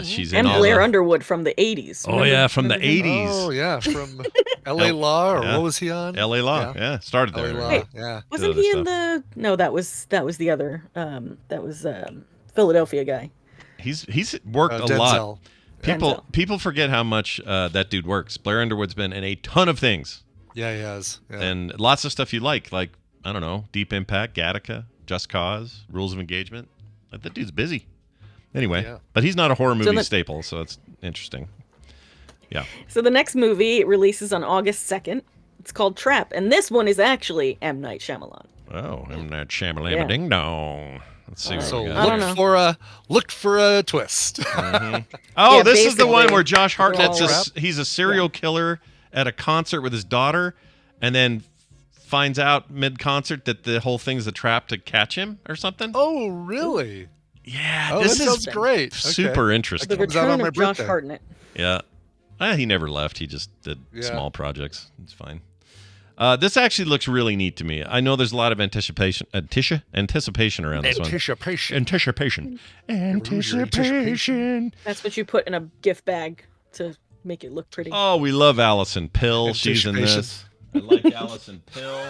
A: She's in
L: and
A: all
L: Blair Underwood from the '80s.
A: Oh yeah, from the '80s.
D: Oh yeah, from L.A. Law, or what was he on?
A: L.A. Law. Yeah, started there.
D: Law.
L: Wait,
D: yeah.
L: Wasn't he in the? No, that was the other. That was Philadelphia guy.
A: He's worked a lot. People forget how much that dude works. Blair Underwood's been in a ton of things.
D: Yeah, he has. Yeah.
A: And lots of stuff you like I don't know, Deep Impact, Gattaca, Just Cause, Rules of Engagement. That dude's busy. Anyway, but he's not a horror movie staple, so it's interesting. Yeah.
L: So the next movie releases on August 2nd. It's called Trap, and this one is actually M. Night Shyamalan.
A: Oh, M. Night Shyamalan, ding dong. Let's see what we
D: got. Look for a twist.
A: Mm-hmm. Oh, this is the one where Josh Hartnett's he's a serial killer at a concert with his daughter, and then finds out mid-concert that the whole thing's a trap to catch him or something.
D: Oh, really?
A: Yeah,
D: this sounds great.
A: Super interesting.
L: The return of Josh Hartnett.
A: Yeah. He never left. He just did small projects. It's fine. This actually looks really neat to me. I know there's a lot of anticipation around this one. Anticipation.
L: That's what you put in a gift bag to make it look pretty.
A: Oh, we love Allison Pill. She's in this. I like Allison Pill.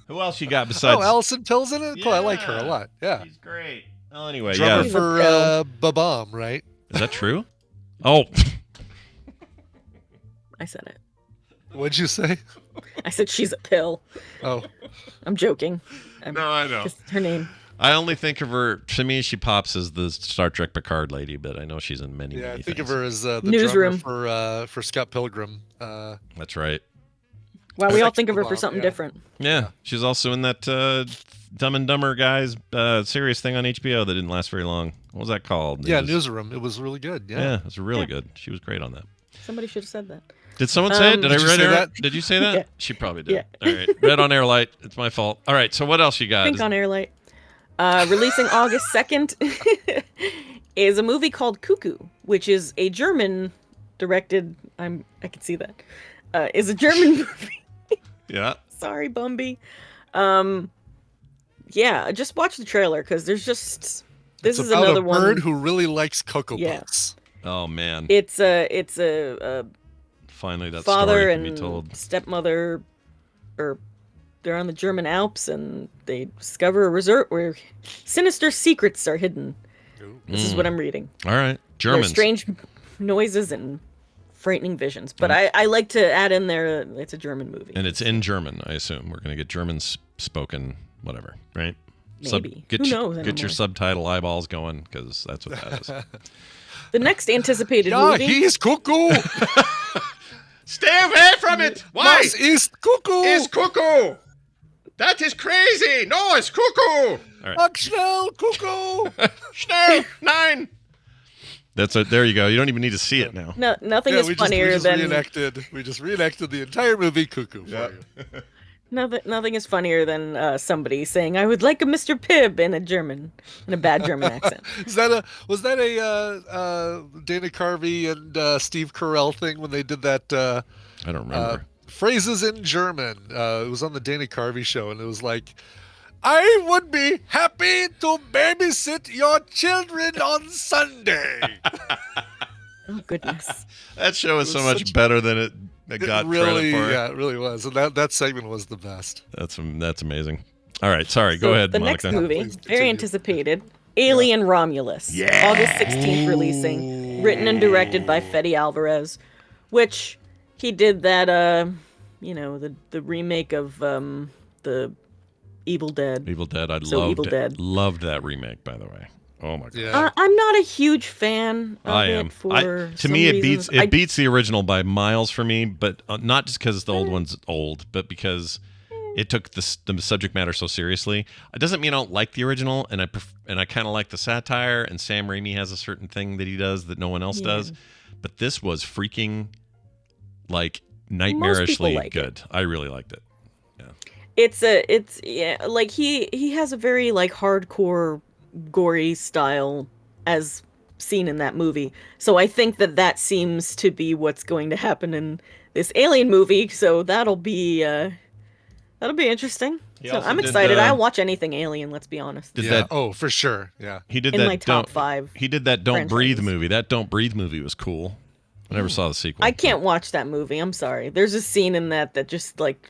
A: Who else you got besides?
D: Oh, Allison Pill's in it? Cool. I like her a lot. Yeah.
A: She's great. Well, anyway,
D: drummer for Ba-Bomb, right?
A: Is that true? Oh.
L: I said it.
D: What'd you say?
L: I said she's a pill.
D: Oh.
L: I'm joking.
A: No, I know.
L: Just her name.
A: I only think of her, to me, she pops as the Star Trek Picard lady, but I know she's in many
D: I think
A: things.
D: of her as the
L: Newsroom
D: drummer for Scott Pilgrim.
A: That's right.
L: Wow, we all think of her for something different.
A: Yeah, she's also in that Dumb and Dumber guys serious thing on HBO that didn't last very long. What was that called?
D: Newsroom. It was really good. Yeah,
A: it was really good. She was great on that.
L: Somebody should have said that.
A: Did someone say it? Did I read
D: that?
A: Did you say that?
L: Yeah.
A: She probably did.
L: Yeah.
A: All right. Red on Airlight. It's my fault. All right. So what else you got?
L: Pink on Airlight. Releasing August 2nd is a movie called Cuckoo, which is a German directed. I can see that. Is a German movie.
A: Yeah.
L: Sorry, Bumby. Yeah, just watch the trailer because there's just this is another one.
D: It's about a bird who really likes Cocoa Puffs.
A: Oh man.
L: It's a
A: finally that
L: father
A: story can
L: and
A: be told.
L: Stepmother, or they're on the German Alps and they discover a resort where sinister secrets are hidden. This is what I'm reading.
A: All right, Germans.
L: Strange noises and frightening visions, but I like to add in there it's a German movie.
A: And it's in German, I assume. We're going to get German spoken, whatever, right?
L: Maybe.
A: Get
L: Who knows?
A: Get your subtitle eyeballs going, because that's what that is.
L: The next anticipated movie.
D: He's cuckoo.
A: Stay away from it. Why?
D: Was ist cuckoo?
A: Is cuckoo. That is crazy. No, it's cuckoo. All right.
D: Schnell, cuckoo.
A: Schnell, nein. There you go. You don't even need to see it now.
L: No, nothing is funnier than
D: we just reenacted the entire movie Cuckoo for you.
L: Nothing is funnier than somebody saying, "I would like a Mr. Pibb" in a bad German accent.
D: Was that a Dana Carvey and Steve Carell thing when they did that?
A: I don't remember.
D: Phrases in German. It was on the Dana Carvey show, and it was like, "I would be happy to babysit your children on Sunday."
L: Oh goodness!
A: That show is so much better than it got
D: really,
A: credit for.
D: Yeah, it really was. And that segment was the best.
A: That's amazing. All right, sorry. Go ahead,
L: the
A: Monica.
L: next movie, very anticipated, Alien Romulus.
A: Yeah.
L: August 16th releasing. Written and directed by Fede Alvarez, which he did that. The remake of the Evil Dead.
A: Evil Dead. Loved that remake, by the way. Oh my god.
D: Yeah.
L: I'm not a huge fan of
A: I am.
L: it for
A: to me, it
L: reasons.
A: beats the original by miles for me, but not just because the old one's old, but because it took the subject matter so seriously. It doesn't mean I don't like the original, and I kind of like the satire, and Sam Raimi has a certain thing that he does that no one else does, but this was freaking like nightmarishly good. I really liked it. Yeah.
L: Like he has a very like hardcore gory style as seen in that movie. So I think that seems to be what's going to happen in this Alien movie. So that'll be That'll be interesting. So
A: also
L: I'm
A: did,
L: excited. I'll watch anything Alien. Let's be honest.
D: Oh, for sure. Yeah.
A: He did
L: in
A: that.
L: my top 5.
A: He did that Don't Breathe
L: franchises.
A: movie. That Don't Breathe movie was cool. I never saw the sequel.
L: I can't watch that movie. I'm sorry. There's a scene in that just like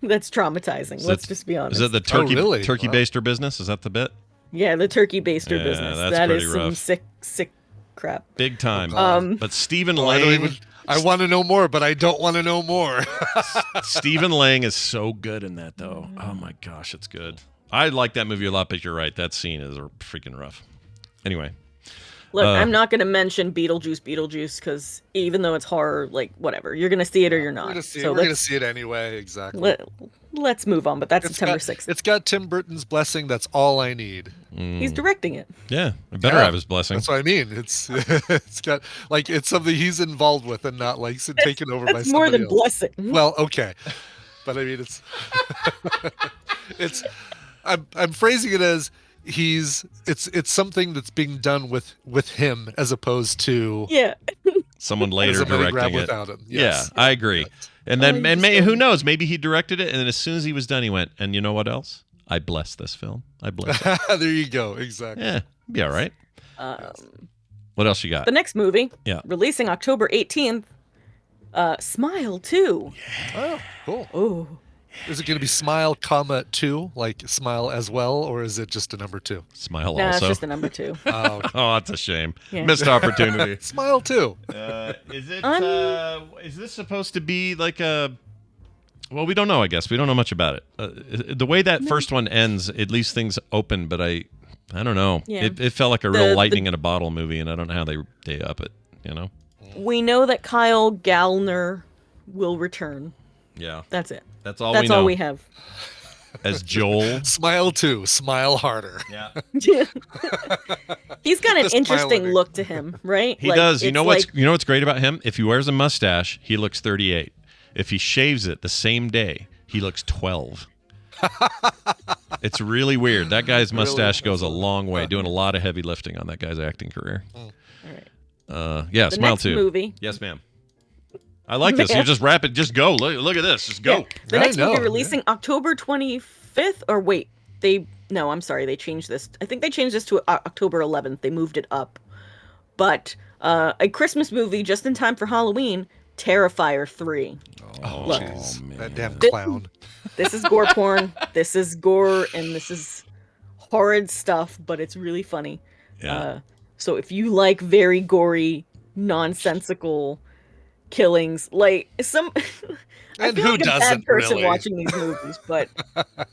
L: that's traumatizing. Let's just be honest.
A: Is it the turkey baster business? Is that the bit?
L: Yeah, the turkey baster business.
A: That's
L: that
A: pretty
L: is
A: rough.
L: some sick crap.
A: Big time. But Stephen Lang.
D: I want to know more, but I don't want to know more.
A: Stephen Lang is so good in that, though. Oh my gosh, it's good. I like that movie a lot, but you're right. That scene is freaking rough. Anyway.
L: Look, I'm not going to mention Beetlejuice because even though it's horror, like whatever, you're going to see it or you're not.
D: We're going to see it anyway. Exactly.
L: Let's move on. But that's September 6th.
D: It's got Tim Burton's blessing. That's all I need.
L: He's directing it.
A: Yeah, it better have his blessing.
D: That's what I mean. It's got like it's something he's involved with and not like taken over by somebody
L: more than
D: else.
L: blessing.
D: Well, okay, but I mean it's I'm phrasing it as it's something that's being done with him as opposed to
A: someone later directing it.
D: Without him.
A: Yes. Yeah, I agree. And then who knows? Maybe he directed it, and then as soon as he was done, he went, and you know what else? I bless this film. I bless it.
D: There you go. Exactly.
A: Yeah, be all right. What else you got?
L: The next movie, releasing October 18th, Smile 2.
D: Yeah. Oh, cool.
L: Ooh.
D: Is it going to be Smile, 2, like Smile as well, or is it just a number 2?
A: Smile
L: no,
A: also.
L: it's just a number 2.
A: Oh, that's a shame. Yeah. Missed opportunity.
D: Smile 2.
A: Is this supposed to be like a? Well, we don't know. I guess we don't know much about it. The way that first one ends, it leaves things open, but I don't know. Yeah. It felt like a real lightning in a bottle movie, and I don't know how they up it. You know.
L: We know that Kyle Gallner will return.
A: Yeah.
L: That's it.
A: That's all we know.
L: All we have.
A: As Joel.
D: Smile 2. Smile harder.
A: Yeah.
L: He's got an interesting look to him, right?
A: He does. You know what's great about him? If he wears a mustache, he looks 38. If he shaves it the same day, he looks 12. It's really weird. That guy's mustache goes a long way, doing a lot of heavy lifting on that guy's acting career.
L: All right.
A: Yeah,
L: the
A: Smile
L: next
A: 2.
L: Movie.
A: Yes, ma'am. I like this. You just wrap it. Just go. Look at this. Just go.
L: Yeah. The next movie releasing October 25th. Or wait, I'm sorry. They changed this. I think they changed this to October 11th. They moved it up. But a Christmas movie just in time for Halloween, Terrifier 3.
D: Oh,
L: look,
D: man. That damn clown.
L: This is gore porn. This is gore, and this is horrid stuff, but it's really funny.
A: Yeah.
L: So if you like very gory, nonsensical killings, like some I feel like a bad person
D: really?
L: watching these movies, but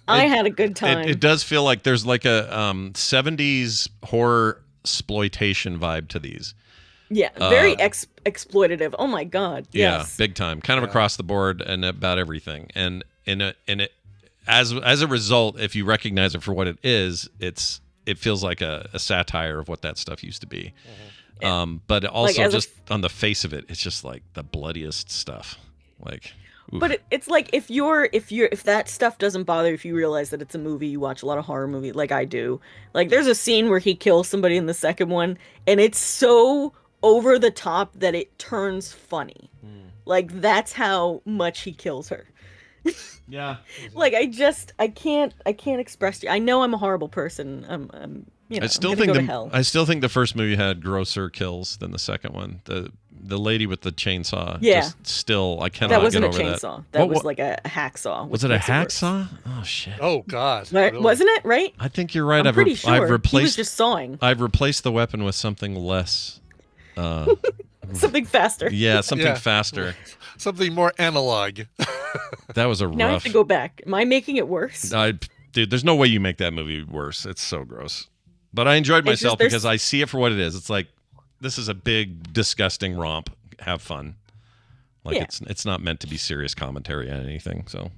L: I had a good time.
A: It does feel like there's like a 70s horror exploitation vibe to these.
L: Yeah, very exploitative. Oh my god.
A: Yeah,
L: yes.
A: big time. Kind of across the board and about everything. And as a result, if you recognize it for what it is, it feels like a satire of what that stuff used to be. Mm-hmm. But also like just on the face of it, it's just like the bloodiest stuff. Like, oof.
L: But it's like if that stuff doesn't bother you, if you realize that it's a movie, you watch a lot of horror movies like I do. Like there's a scene where he kills somebody in the second one, and it's so over the top that it turns funny. Like that's how much he kills her.
A: Yeah.
L: Like I can't express to you. I know I'm a horrible person. I still think
A: the first movie had grosser kills than the second one. The lady with the chainsaw.
L: Yeah.
A: Just still, I cannot
L: get over that. That
A: wasn't
L: a chainsaw. That was like a hacksaw.
A: Was it a hacksaw? Oh shit.
D: Oh god.
L: Right?
D: Really?
L: Wasn't it? Right?
A: I think you're right.
L: I'm pretty sure.
A: I've replaced.
L: He was just sawing.
A: I've replaced the weapon with something less.
L: Something faster.
A: Yeah, something faster.
D: Something more analog.
A: That was a rough.
L: Now I have to go back. Am I making it worse?
A: Dude, there's no way you make that movie worse. It's so gross. But I enjoyed myself because I see it for what it is. It's like, this is a big, disgusting romp. Have fun. Like it's not meant to be serious commentary on anything. So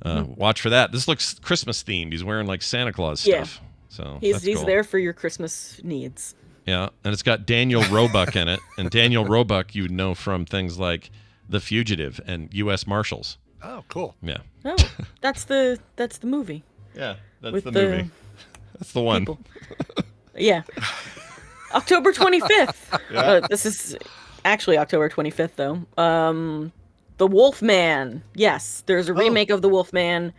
A: watch for that. This looks Christmas themed. He's wearing like Santa Claus stuff. So
L: he's
A: cool.
L: there for your Christmas needs.
A: Yeah, and it's got Daniel Roebuck in it. And Daniel Roebuck you know from things like The Fugitive and U.S. Marshals.
D: Oh, cool.
A: Yeah.
L: Oh, that's the movie.
A: Yeah, that's the movie. That's the one.
L: Yeah. October 25th. This is actually October 25th, though. The Wolfman. Yes, there's a remake of The Wolfman,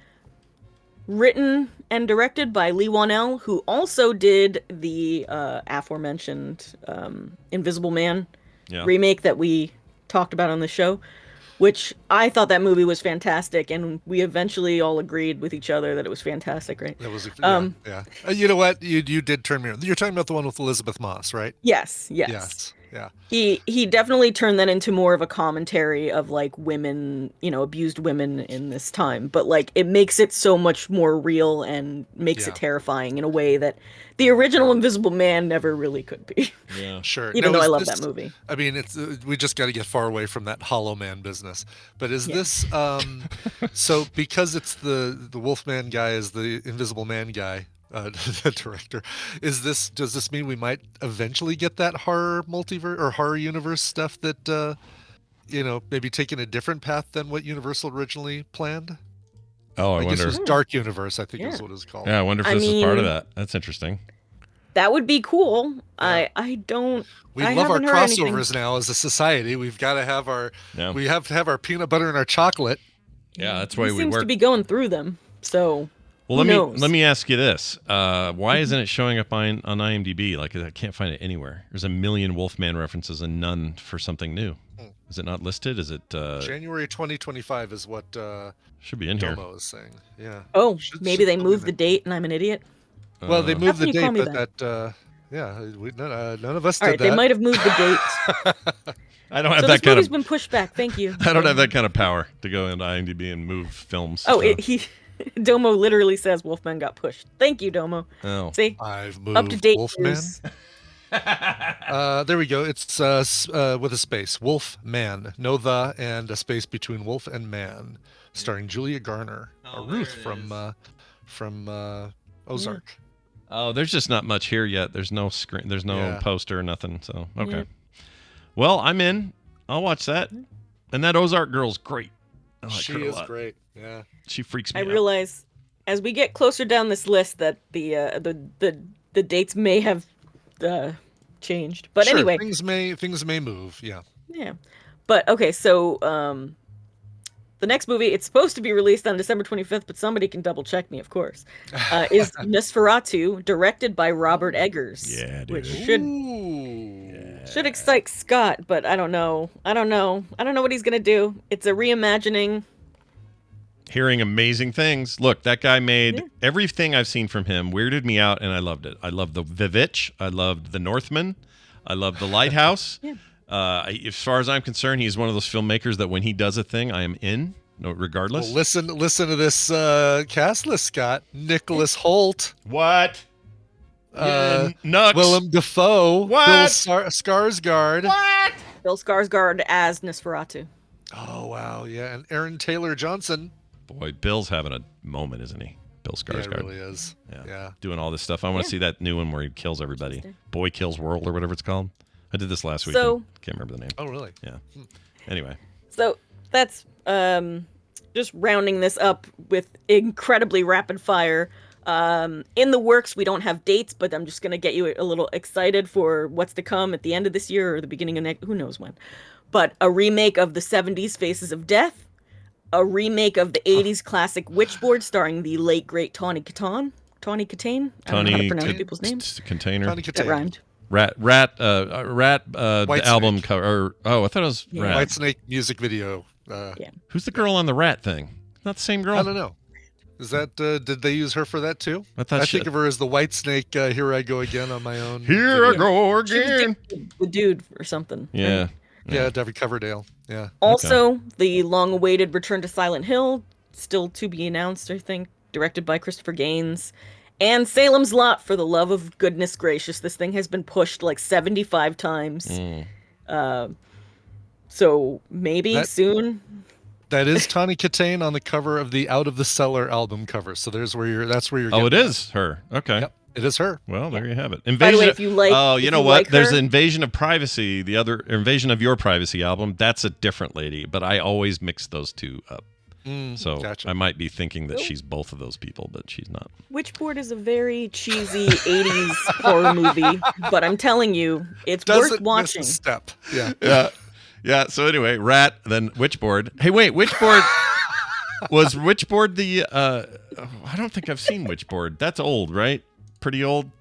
L: written and directed by Lee Whannell, who also did the aforementioned Invisible Man remake that we talked about on the show, which I thought that movie was fantastic, and we eventually all agreed with each other that it was fantastic, right?
D: That was yeah. You know what? You did turn me on. You're talking about the one with Elizabeth Moss, right?
L: Yes.
D: Yeah.
L: He definitely turned that into more of a commentary of like women, abused women in this time, but like it makes it so much more real and makes it terrifying in a way that the original Invisible Man never really could be.
A: Yeah,
D: sure.
L: Even though I love that movie.
D: I mean, it's we just got to get far away from that Hollow Man business. But is this so because it's the Wolfman guy is the Invisible Man guy? The director, does this mean we might eventually get that horror multiverse or horror universe stuff that maybe taking a different path than what Universal originally planned?
A: Oh, I wonder.
D: Guess it was Dark Universe, I think is what it's called.
A: Yeah, I wonder if this is part of that. That's interesting.
L: That would be cool. Yeah. I
D: love our crossovers now as a society. We've got to have we have to have our peanut butter and our chocolate.
A: Yeah, that's why we
L: seems
A: work.
L: to be going through them. So
A: well, let me ask you this: why isn't it showing up on IMDb? Like I can't find it anywhere. There's a million Wolfman references and none for something new. Is it not listed? Is it
D: January 2025 is what
A: should be in here?
D: Domo is saying. Yeah.
L: Oh, maybe they moved the date and I'm an idiot.
D: Well, they moved the date, but none of us
L: All
D: did
L: right,
D: that.
L: They might have moved the date.
A: I don't have
L: so
A: that
L: this
A: kind
L: movie's
A: of.
L: been pushed back. Thank you.
A: I don't have that kind of power to go into IMDb and move films.
L: Oh, Domo literally says Wolfman got pushed. Thank you, Domo.
A: Oh.
L: See,
D: I've moved
L: up to date
D: Wolfman.
L: news.
D: There we go. It's with a space. Wolfman. No the and a space between wolf and man. Starring Julia Garner. Ruth from Ozark.
A: Yeah. Oh, there's just not much here yet. There's no screen. There's no poster or nothing. So okay. Yeah. Well, I'm in. I'll watch that. And that Ozark girl's great. I like
D: she
A: her a
D: is
A: lot.
D: Great. Yeah.
A: She freaks me out.
L: I realize as we get closer down this list that the dates may have changed. But
D: sure,
L: anyway,
D: things may move. Yeah.
L: Yeah. But okay, so the next movie, it's supposed to be released on December 25th, but somebody can double check me, of course, is Nosferatu, directed by Robert Eggers.
A: Yeah, dude.
L: Which should excite Scott, but I don't know. I don't know what he's going to do. It's a reimagining.
A: Hearing amazing things. Look, that guy made everything I've seen from him weirded me out, and I loved it. I loved the Vivitch. I loved the Northman. I loved the Lighthouse. As far as I'm concerned, he's one of those filmmakers that when he does a thing, I am in, regardless.
D: Well, listen to this cast list, Scott. Nicholas Hoult.
A: What?
D: Nux. Willem Dafoe.
A: What?
D: Bill Skarsgård.
A: What?
L: Bill Skarsgård as Nosferatu.
D: Oh, wow. Yeah, and Aaron Taylor Johnson.
A: Boy, Bill's having a moment, isn't he? Bill Skarsgård.
D: Yeah, he really is. Yeah.
A: Doing all this stuff. I want to see that new one where he kills everybody. Boy Kills World or whatever it's called. I did this last week.
L: So,
A: can't remember the name.
D: Oh, really?
A: Yeah. Anyway.
L: So that's just rounding this up with incredibly rapid fire. In the works, we don't have dates, but I'm just going to get you a little excited for what's to come at the end of this year or the beginning of next, who knows when. But a remake of the 70s Faces of Death, a remake of the 80s classic Witchboard starring the late, great Tawny Kitaen. I don't know how to pronounce people's names.
A: Container.
D: Tawny Kitaen.
L: That rhymed.
A: The album cover. I thought it was Rat.
D: Whitesnake music video.
A: Who's the girl on the Rat thing? Not the same girl?
D: I don't know. Is that did they use her for that too?
A: I
D: think of her as the Whitesnake. Here I go again on my own.
A: Here I go again.
L: The dude or something.
A: Yeah.
L: Right?
D: Yeah, David Coverdale. Yeah.
L: Also, the long-awaited Return to Silent Hill, still to be announced, I think, directed by Christopher Gaines. And Salem's Lot, for the love of goodness gracious. This thing has been pushed like 75 times. So maybe soon.
D: That is Tawny Kitaen on the cover of the Out of the Cellar album cover. So that's where you're
A: Oh, it is her. Okay.
D: Yep, it is her.
A: Well, there you have it.
L: By the way, if you like,
A: oh, you know what?
L: Like
A: There's
L: her,
A: Invasion of Privacy, the other Invasion of Your Privacy album. That's a different lady, but I always mix those two up. So
D: gotcha.
A: I might be thinking that she's both of those people, but she's not.
L: Witchboard is a very cheesy 80s horror movie, but I'm telling you, it's worth watching.
D: Miss a step.
A: Yeah. So anyway, rat, then Witchboard. Hey, wait, Witchboard was Witchboard the? I don't think I've seen Witchboard. That's old, right? Pretty old.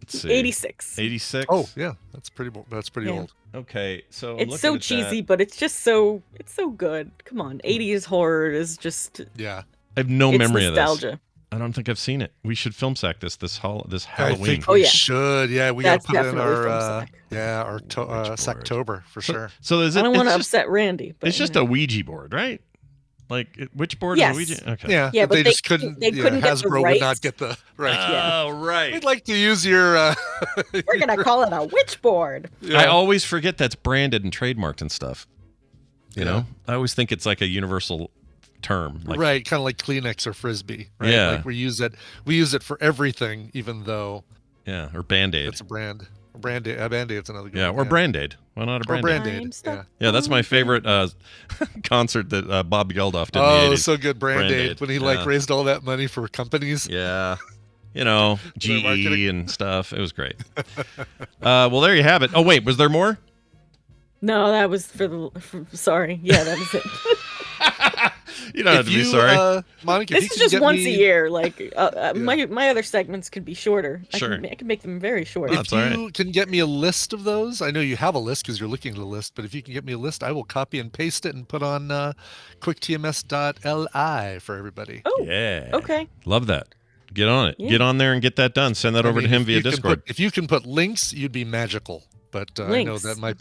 A: Let's see.
L: 86.
A: 86.
D: Oh yeah, that's pretty old.
A: Okay, so
L: it's so cheesy, but it's just it's so good. Come on, 80s horror is just.
D: Yeah.
A: I have no memory
L: nostalgia.
A: of this. I don't think I've seen it. We should film sack this Halloween.
D: I think we should. Yeah, we got to put it in our Sacktober for sure.
A: So is it?
L: I don't want to upset Randy. But
A: it's just a Ouija board, right? Like which board is a Ouija? Okay.
D: Yeah,
L: but
D: they just couldn't.
L: They couldn't get
D: Hasbro
L: the
D: would
L: rights.
D: not get the right.
A: Oh, right.
D: We'd like to use your.
L: We're gonna call it a witch board.
A: Yeah. I always forget that's branded and trademarked and stuff. You know, I always think it's like a universal term, like,
D: right? Kind of like Kleenex or Frisbee, right?
A: Yeah,
D: like we use it for everything, even though.
A: Yeah, or Band-Aid.
D: It's a brand. Band-Aid's another good one.
A: Or Brand-Aid. Why not a Brand-Aid?
D: Or Brand-Aid.
A: Yeah, that's my favorite concert that Bob Geldof did in the 80s.
D: So good, Brand-Aid. When he raised all that money for companies.
A: Yeah. You know, GE and stuff. It was great. Well, there you have it. Oh, wait, was there more?
L: No, that was sorry. Yeah, that was it.
A: You don't have to be sorry.
D: Monica,
L: this is just once a year. Like my other segments could be shorter.
A: Sure.
L: I can make them very short.
D: If you can get me a list of those, I know you have a list because you're looking at a list, but if you can get me a list, I will copy and paste it and put on quicktms.li for everybody.
L: Oh,
A: yeah.
L: Okay.
A: Love that. Get on it.
L: Yeah.
A: Get on there and get that done. Send that over to him via Discord.
D: If you can put links, you'd be magical. But I know that might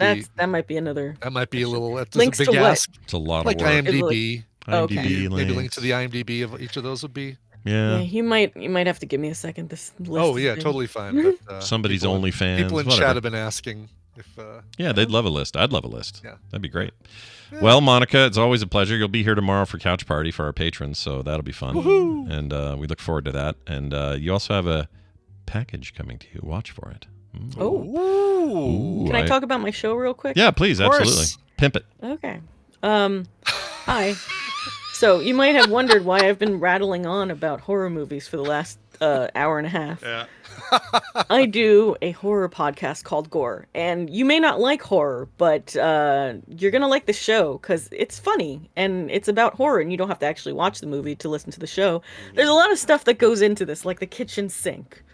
D: be
L: another.
D: That might be a little. That's
L: links
D: a big
L: to what?
D: ask.
A: It's a lot
D: like
A: of work.
D: IMDb.
A: IMDb links.
D: Maybe link to the IMDb of each of those would be.
A: Yeah.
L: You might have to give me a second. This list.
D: Oh yeah, totally fine. But,
A: somebody's OnlyFans.
D: People in chat have been asking if.
A: Yeah, they'd love a list. I'd love a list.
D: Yeah,
A: that'd be great. Yeah. Well, Monica, it's always a pleasure. You'll be here tomorrow for Couch Party for our patrons, so that'll be fun.
L: Woohoo!
A: And we look forward to that. And you also have a package coming to you. Watch for it.
L: Oh. Can I talk about my show real quick?
A: Yeah, please, absolutely. Pimp it.
L: Okay. Hi. So you might have wondered why I've been rattling on about horror movies for the last hour and a half.
A: Yeah.
L: I do a horror podcast called Gore, and you may not like horror, but you're gonna like the show because it's funny and it's about horror, and you don't have to actually watch the movie to listen to the show. There's a lot of stuff that goes into this, like the kitchen sink.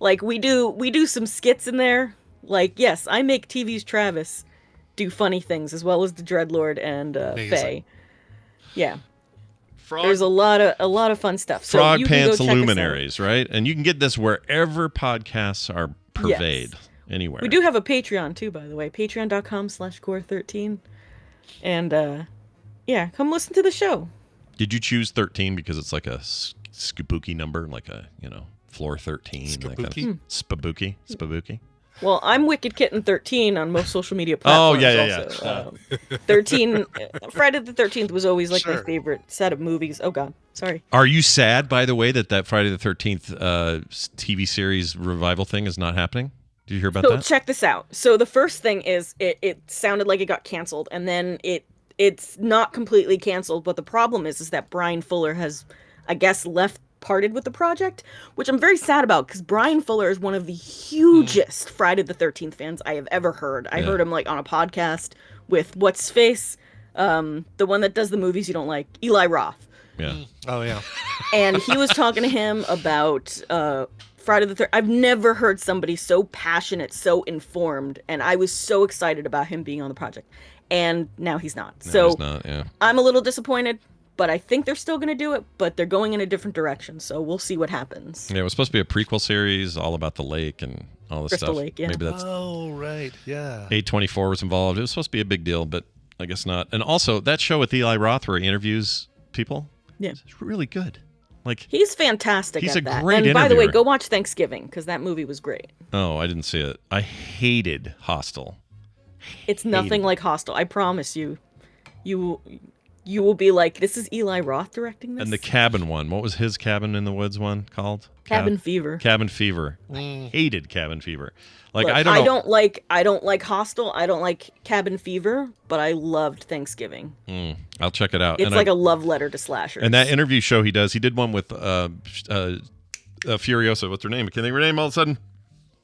L: Like we do some skits in there. Like, yes, I make TV's Travis do funny things as well as the Dreadlord and Faye. Yeah. There's a lot of fun stuff.
A: Frog
L: so
A: Pants Luminaries, right? And you can get this wherever podcasts are purveyed.
L: Yes.
A: Anywhere.
L: We do have a Patreon too, by the way. Patreon.com/Gore13. And yeah, come listen to the show.
A: Did you choose 13 because it's like a spooky number, like a, floor 13, spooky?
L: Well, I'm Wicked Kitten 13 on most social media platforms.
A: Oh, yeah.
L: 13. Friday the 13th was always like my favorite set of movies. Oh God, sorry.
A: Are you sad, by the way, that Friday the 13th TV series revival thing is not happening? Did you hear about that?
L: So check this out. So the first thing is it sounded like it got canceled, and then it's not completely canceled. But the problem is that Brian Fuller has, I guess, parted with the project, which I'm very sad about because Brian Fuller is one of the hugest Friday the 13th fans I have ever heard. I heard him like on a podcast with what's face, the one that does the movies you don't like, Eli Roth.
A: Yeah.
D: Oh yeah.
L: And he was talking to him about Friday the 13th. I've never heard somebody so passionate, so informed, and I was so excited about him being on the project. And now he's not. I'm a little disappointed. But I think they're still going to do it, but they're going in a different direction, so we'll see what happens.
A: Yeah, it was supposed to be a prequel series all about the lake and all this
L: Crystal
A: stuff.
L: Lake, yeah.
A: Maybe that's.
D: Oh, right, yeah.
A: A24 was involved. It was supposed to be a big deal, but I guess not. And also, that show with Eli Roth where he interviews people, it's really good. Like
L: he's fantastic.
A: He's
L: at
A: a
L: that.
A: great
L: And by the way,
A: interviewer.
L: go watch Thanksgiving because that movie was great.
A: Oh, I didn't see it. I hated Hostel.
L: It's nothing like Hostel. I promise you. You will be like, this is Eli Roth directing this?
A: And the cabin one. What was his Cabin in the Woods one called?
L: Cabin Fever.
A: Cabin Fever. I hated Cabin Fever. Like,
L: look,
A: I don't know.
L: I don't like Hostel. I don't like Cabin Fever, but I loved Thanksgiving.
A: I'll check it out.
L: It's like a love letter to slashers.
A: And that interview show he did one with Furiosa. What's her name? I can't think of her name all of a sudden.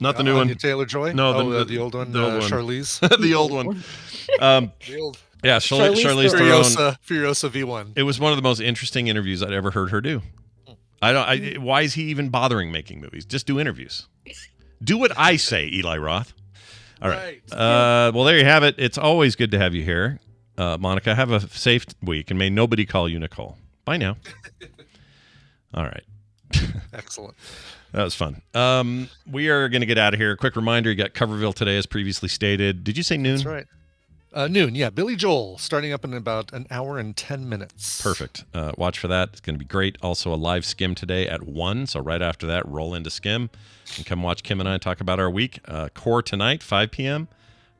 A: Not the new one.
D: Taylor-Joy?
A: No,
D: the old one.
A: The old one.
D: Charlize.
A: The old one. The old. Yeah, Charlize Theron.
D: Furiosa V1.
A: It was one of the most interesting interviews I'd ever heard her do. Why is he even bothering making movies? Just do interviews. Do what I say, Eli Roth. All right. Well, there you have it. It's always good to have you here. Monica, have a safe week, and may nobody call you Nicole. Bye now. All right.
D: Excellent.
A: That was fun. We are going to get out of here. Quick reminder, you got Coverville today, as previously stated. Did you say noon?
D: That's right. Noon, yeah. Billy Joel, starting up in about an hour and 10 minutes.
A: Perfect. Watch for that. It's going to be great. Also, a live Skim today at 1. So right after that, roll into Skim and come watch Kim and I talk about our week. Core tonight, 5 p.m.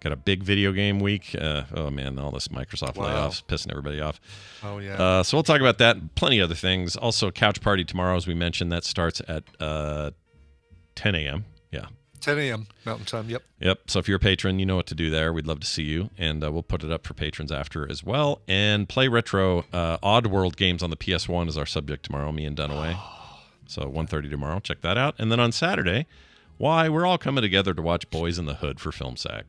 A: Got a big video game week. Oh, man, all this Microsoft layoffs pissing everybody off.
D: Oh, yeah.
A: So we'll talk about that and plenty of other things. Also, Couch Party tomorrow, as we mentioned. That starts at 10 a.m. Yeah.
D: 10 a.m. Mountain Time, yep.
A: Yep. So if you're a patron, you know what to do there. We'd love to see you. And we'll put it up for patrons after as well. And Play Retro Oddworld games on the PS1 is our subject tomorrow, me and Dunaway. So 1:30 tomorrow. Check that out. And then on Saturday, we're all coming together to watch Boys in the Hood for Film Sack.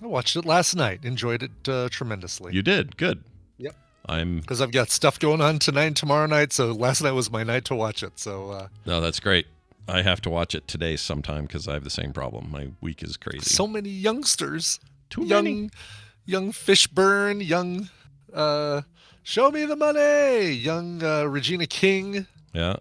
D: I watched it last night. Enjoyed it tremendously.
A: You did? Good.
D: Yep.
A: Because
D: I've got stuff going on tonight and tomorrow night, so last night was my night to watch it. So
A: no, that's great. I have to watch it today sometime because I have the same problem. My week is crazy.
D: So many youngsters.
A: Too many.
D: Young Fishburne, young Show Me the Money, young Regina King.
A: Yeah.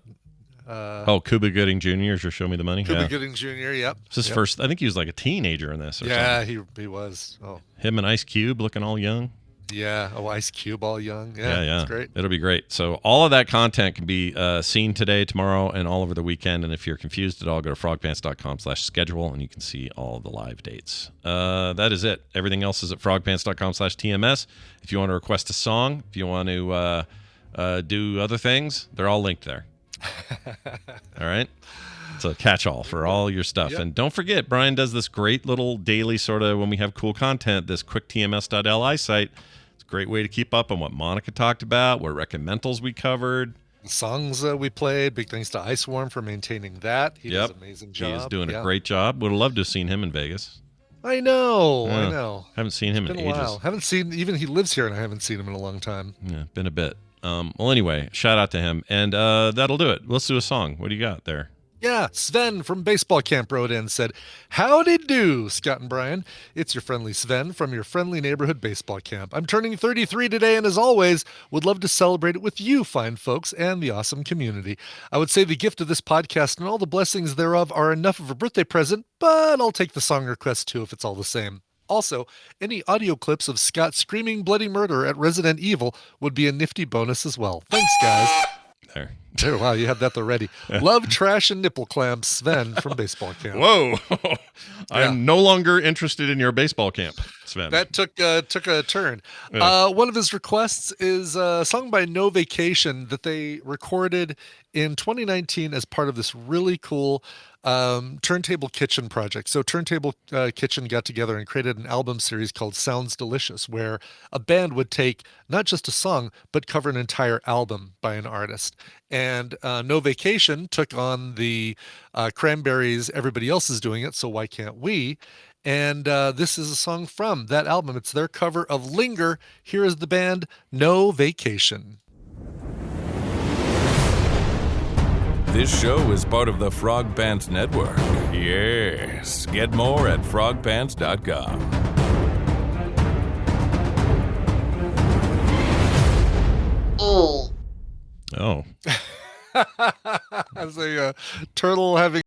A: Cuba Gooding Jr. is your Show Me the Money?
D: Cuba Gooding Jr., yep.
A: It's his first, I think he was like a teenager in this.
D: Yeah, he was. Oh.
A: Him and Ice Cube looking all young.
D: Yeah. Oh, Ice Cube all young. Yeah. It's great.
A: It'll be great. So all of that content can be seen today, tomorrow, and all over the weekend. And if you're confused at all, go to frogpants.com/schedule and you can see all of the live dates. That is it. Everything else is at frogpants.com/TMS. If you want to request a song, if you want to do other things, they're all linked there. All right. It's a catch-all for all your stuff. Yep. And don't forget, Brian does this great little daily sort of, when we have cool content, this quicktms.li site. It's a great way to keep up on what Monica talked about, what recommendals we covered.
D: The songs we played. Big thanks to Iceworm for maintaining that. He does an amazing job.
A: He is doing a great job. Would have loved to have seen him in Vegas.
D: I know.
A: Haven't seen him in ages.
D: While. Haven't seen, even he lives here and I haven't seen him in a long time.
A: Yeah, been a bit. Well, anyway, shout out to him. And that'll do it. Let's do a song. What do you got there?
D: Yeah, Sven from Baseball Camp wrote in and said, "Howdy do, Scott and Brian. It's your friendly Sven from your friendly neighborhood baseball camp. I'm turning 33 today, and as always, would love to celebrate it with you fine folks and the awesome community. I would say the gift of this podcast and all the blessings thereof are enough of a birthday present, but I'll take the song request too if it's all the same. Also, any audio clips of Scott screaming bloody murder at Resident Evil would be a nifty bonus as well. Thanks, guys."
A: There.
D: Wow, you had that already. Love, trash, and nipple clamps, Sven from Baseball Camp.
A: Whoa. I'm no longer interested in your baseball camp, Sven.
D: That took a turn. Yeah. One of his requests is a song by No Vacation that they recorded in 2019 as part of this really cool Turntable Kitchen project. So Turntable Kitchen got together and created an album series called Sounds Delicious, where a band would take not just a song, but cover an entire album by an artist. And No Vacation took on the Cranberries' Everybody Else Is Doing It, So Why Can't We? And this is a song from that album. It's their cover of Linger. Here is the band No Vacation.
E: This show is part of the Frog Pants Network. Yes. Get more at frogpants.com.
A: Oh.
D: As a turtle having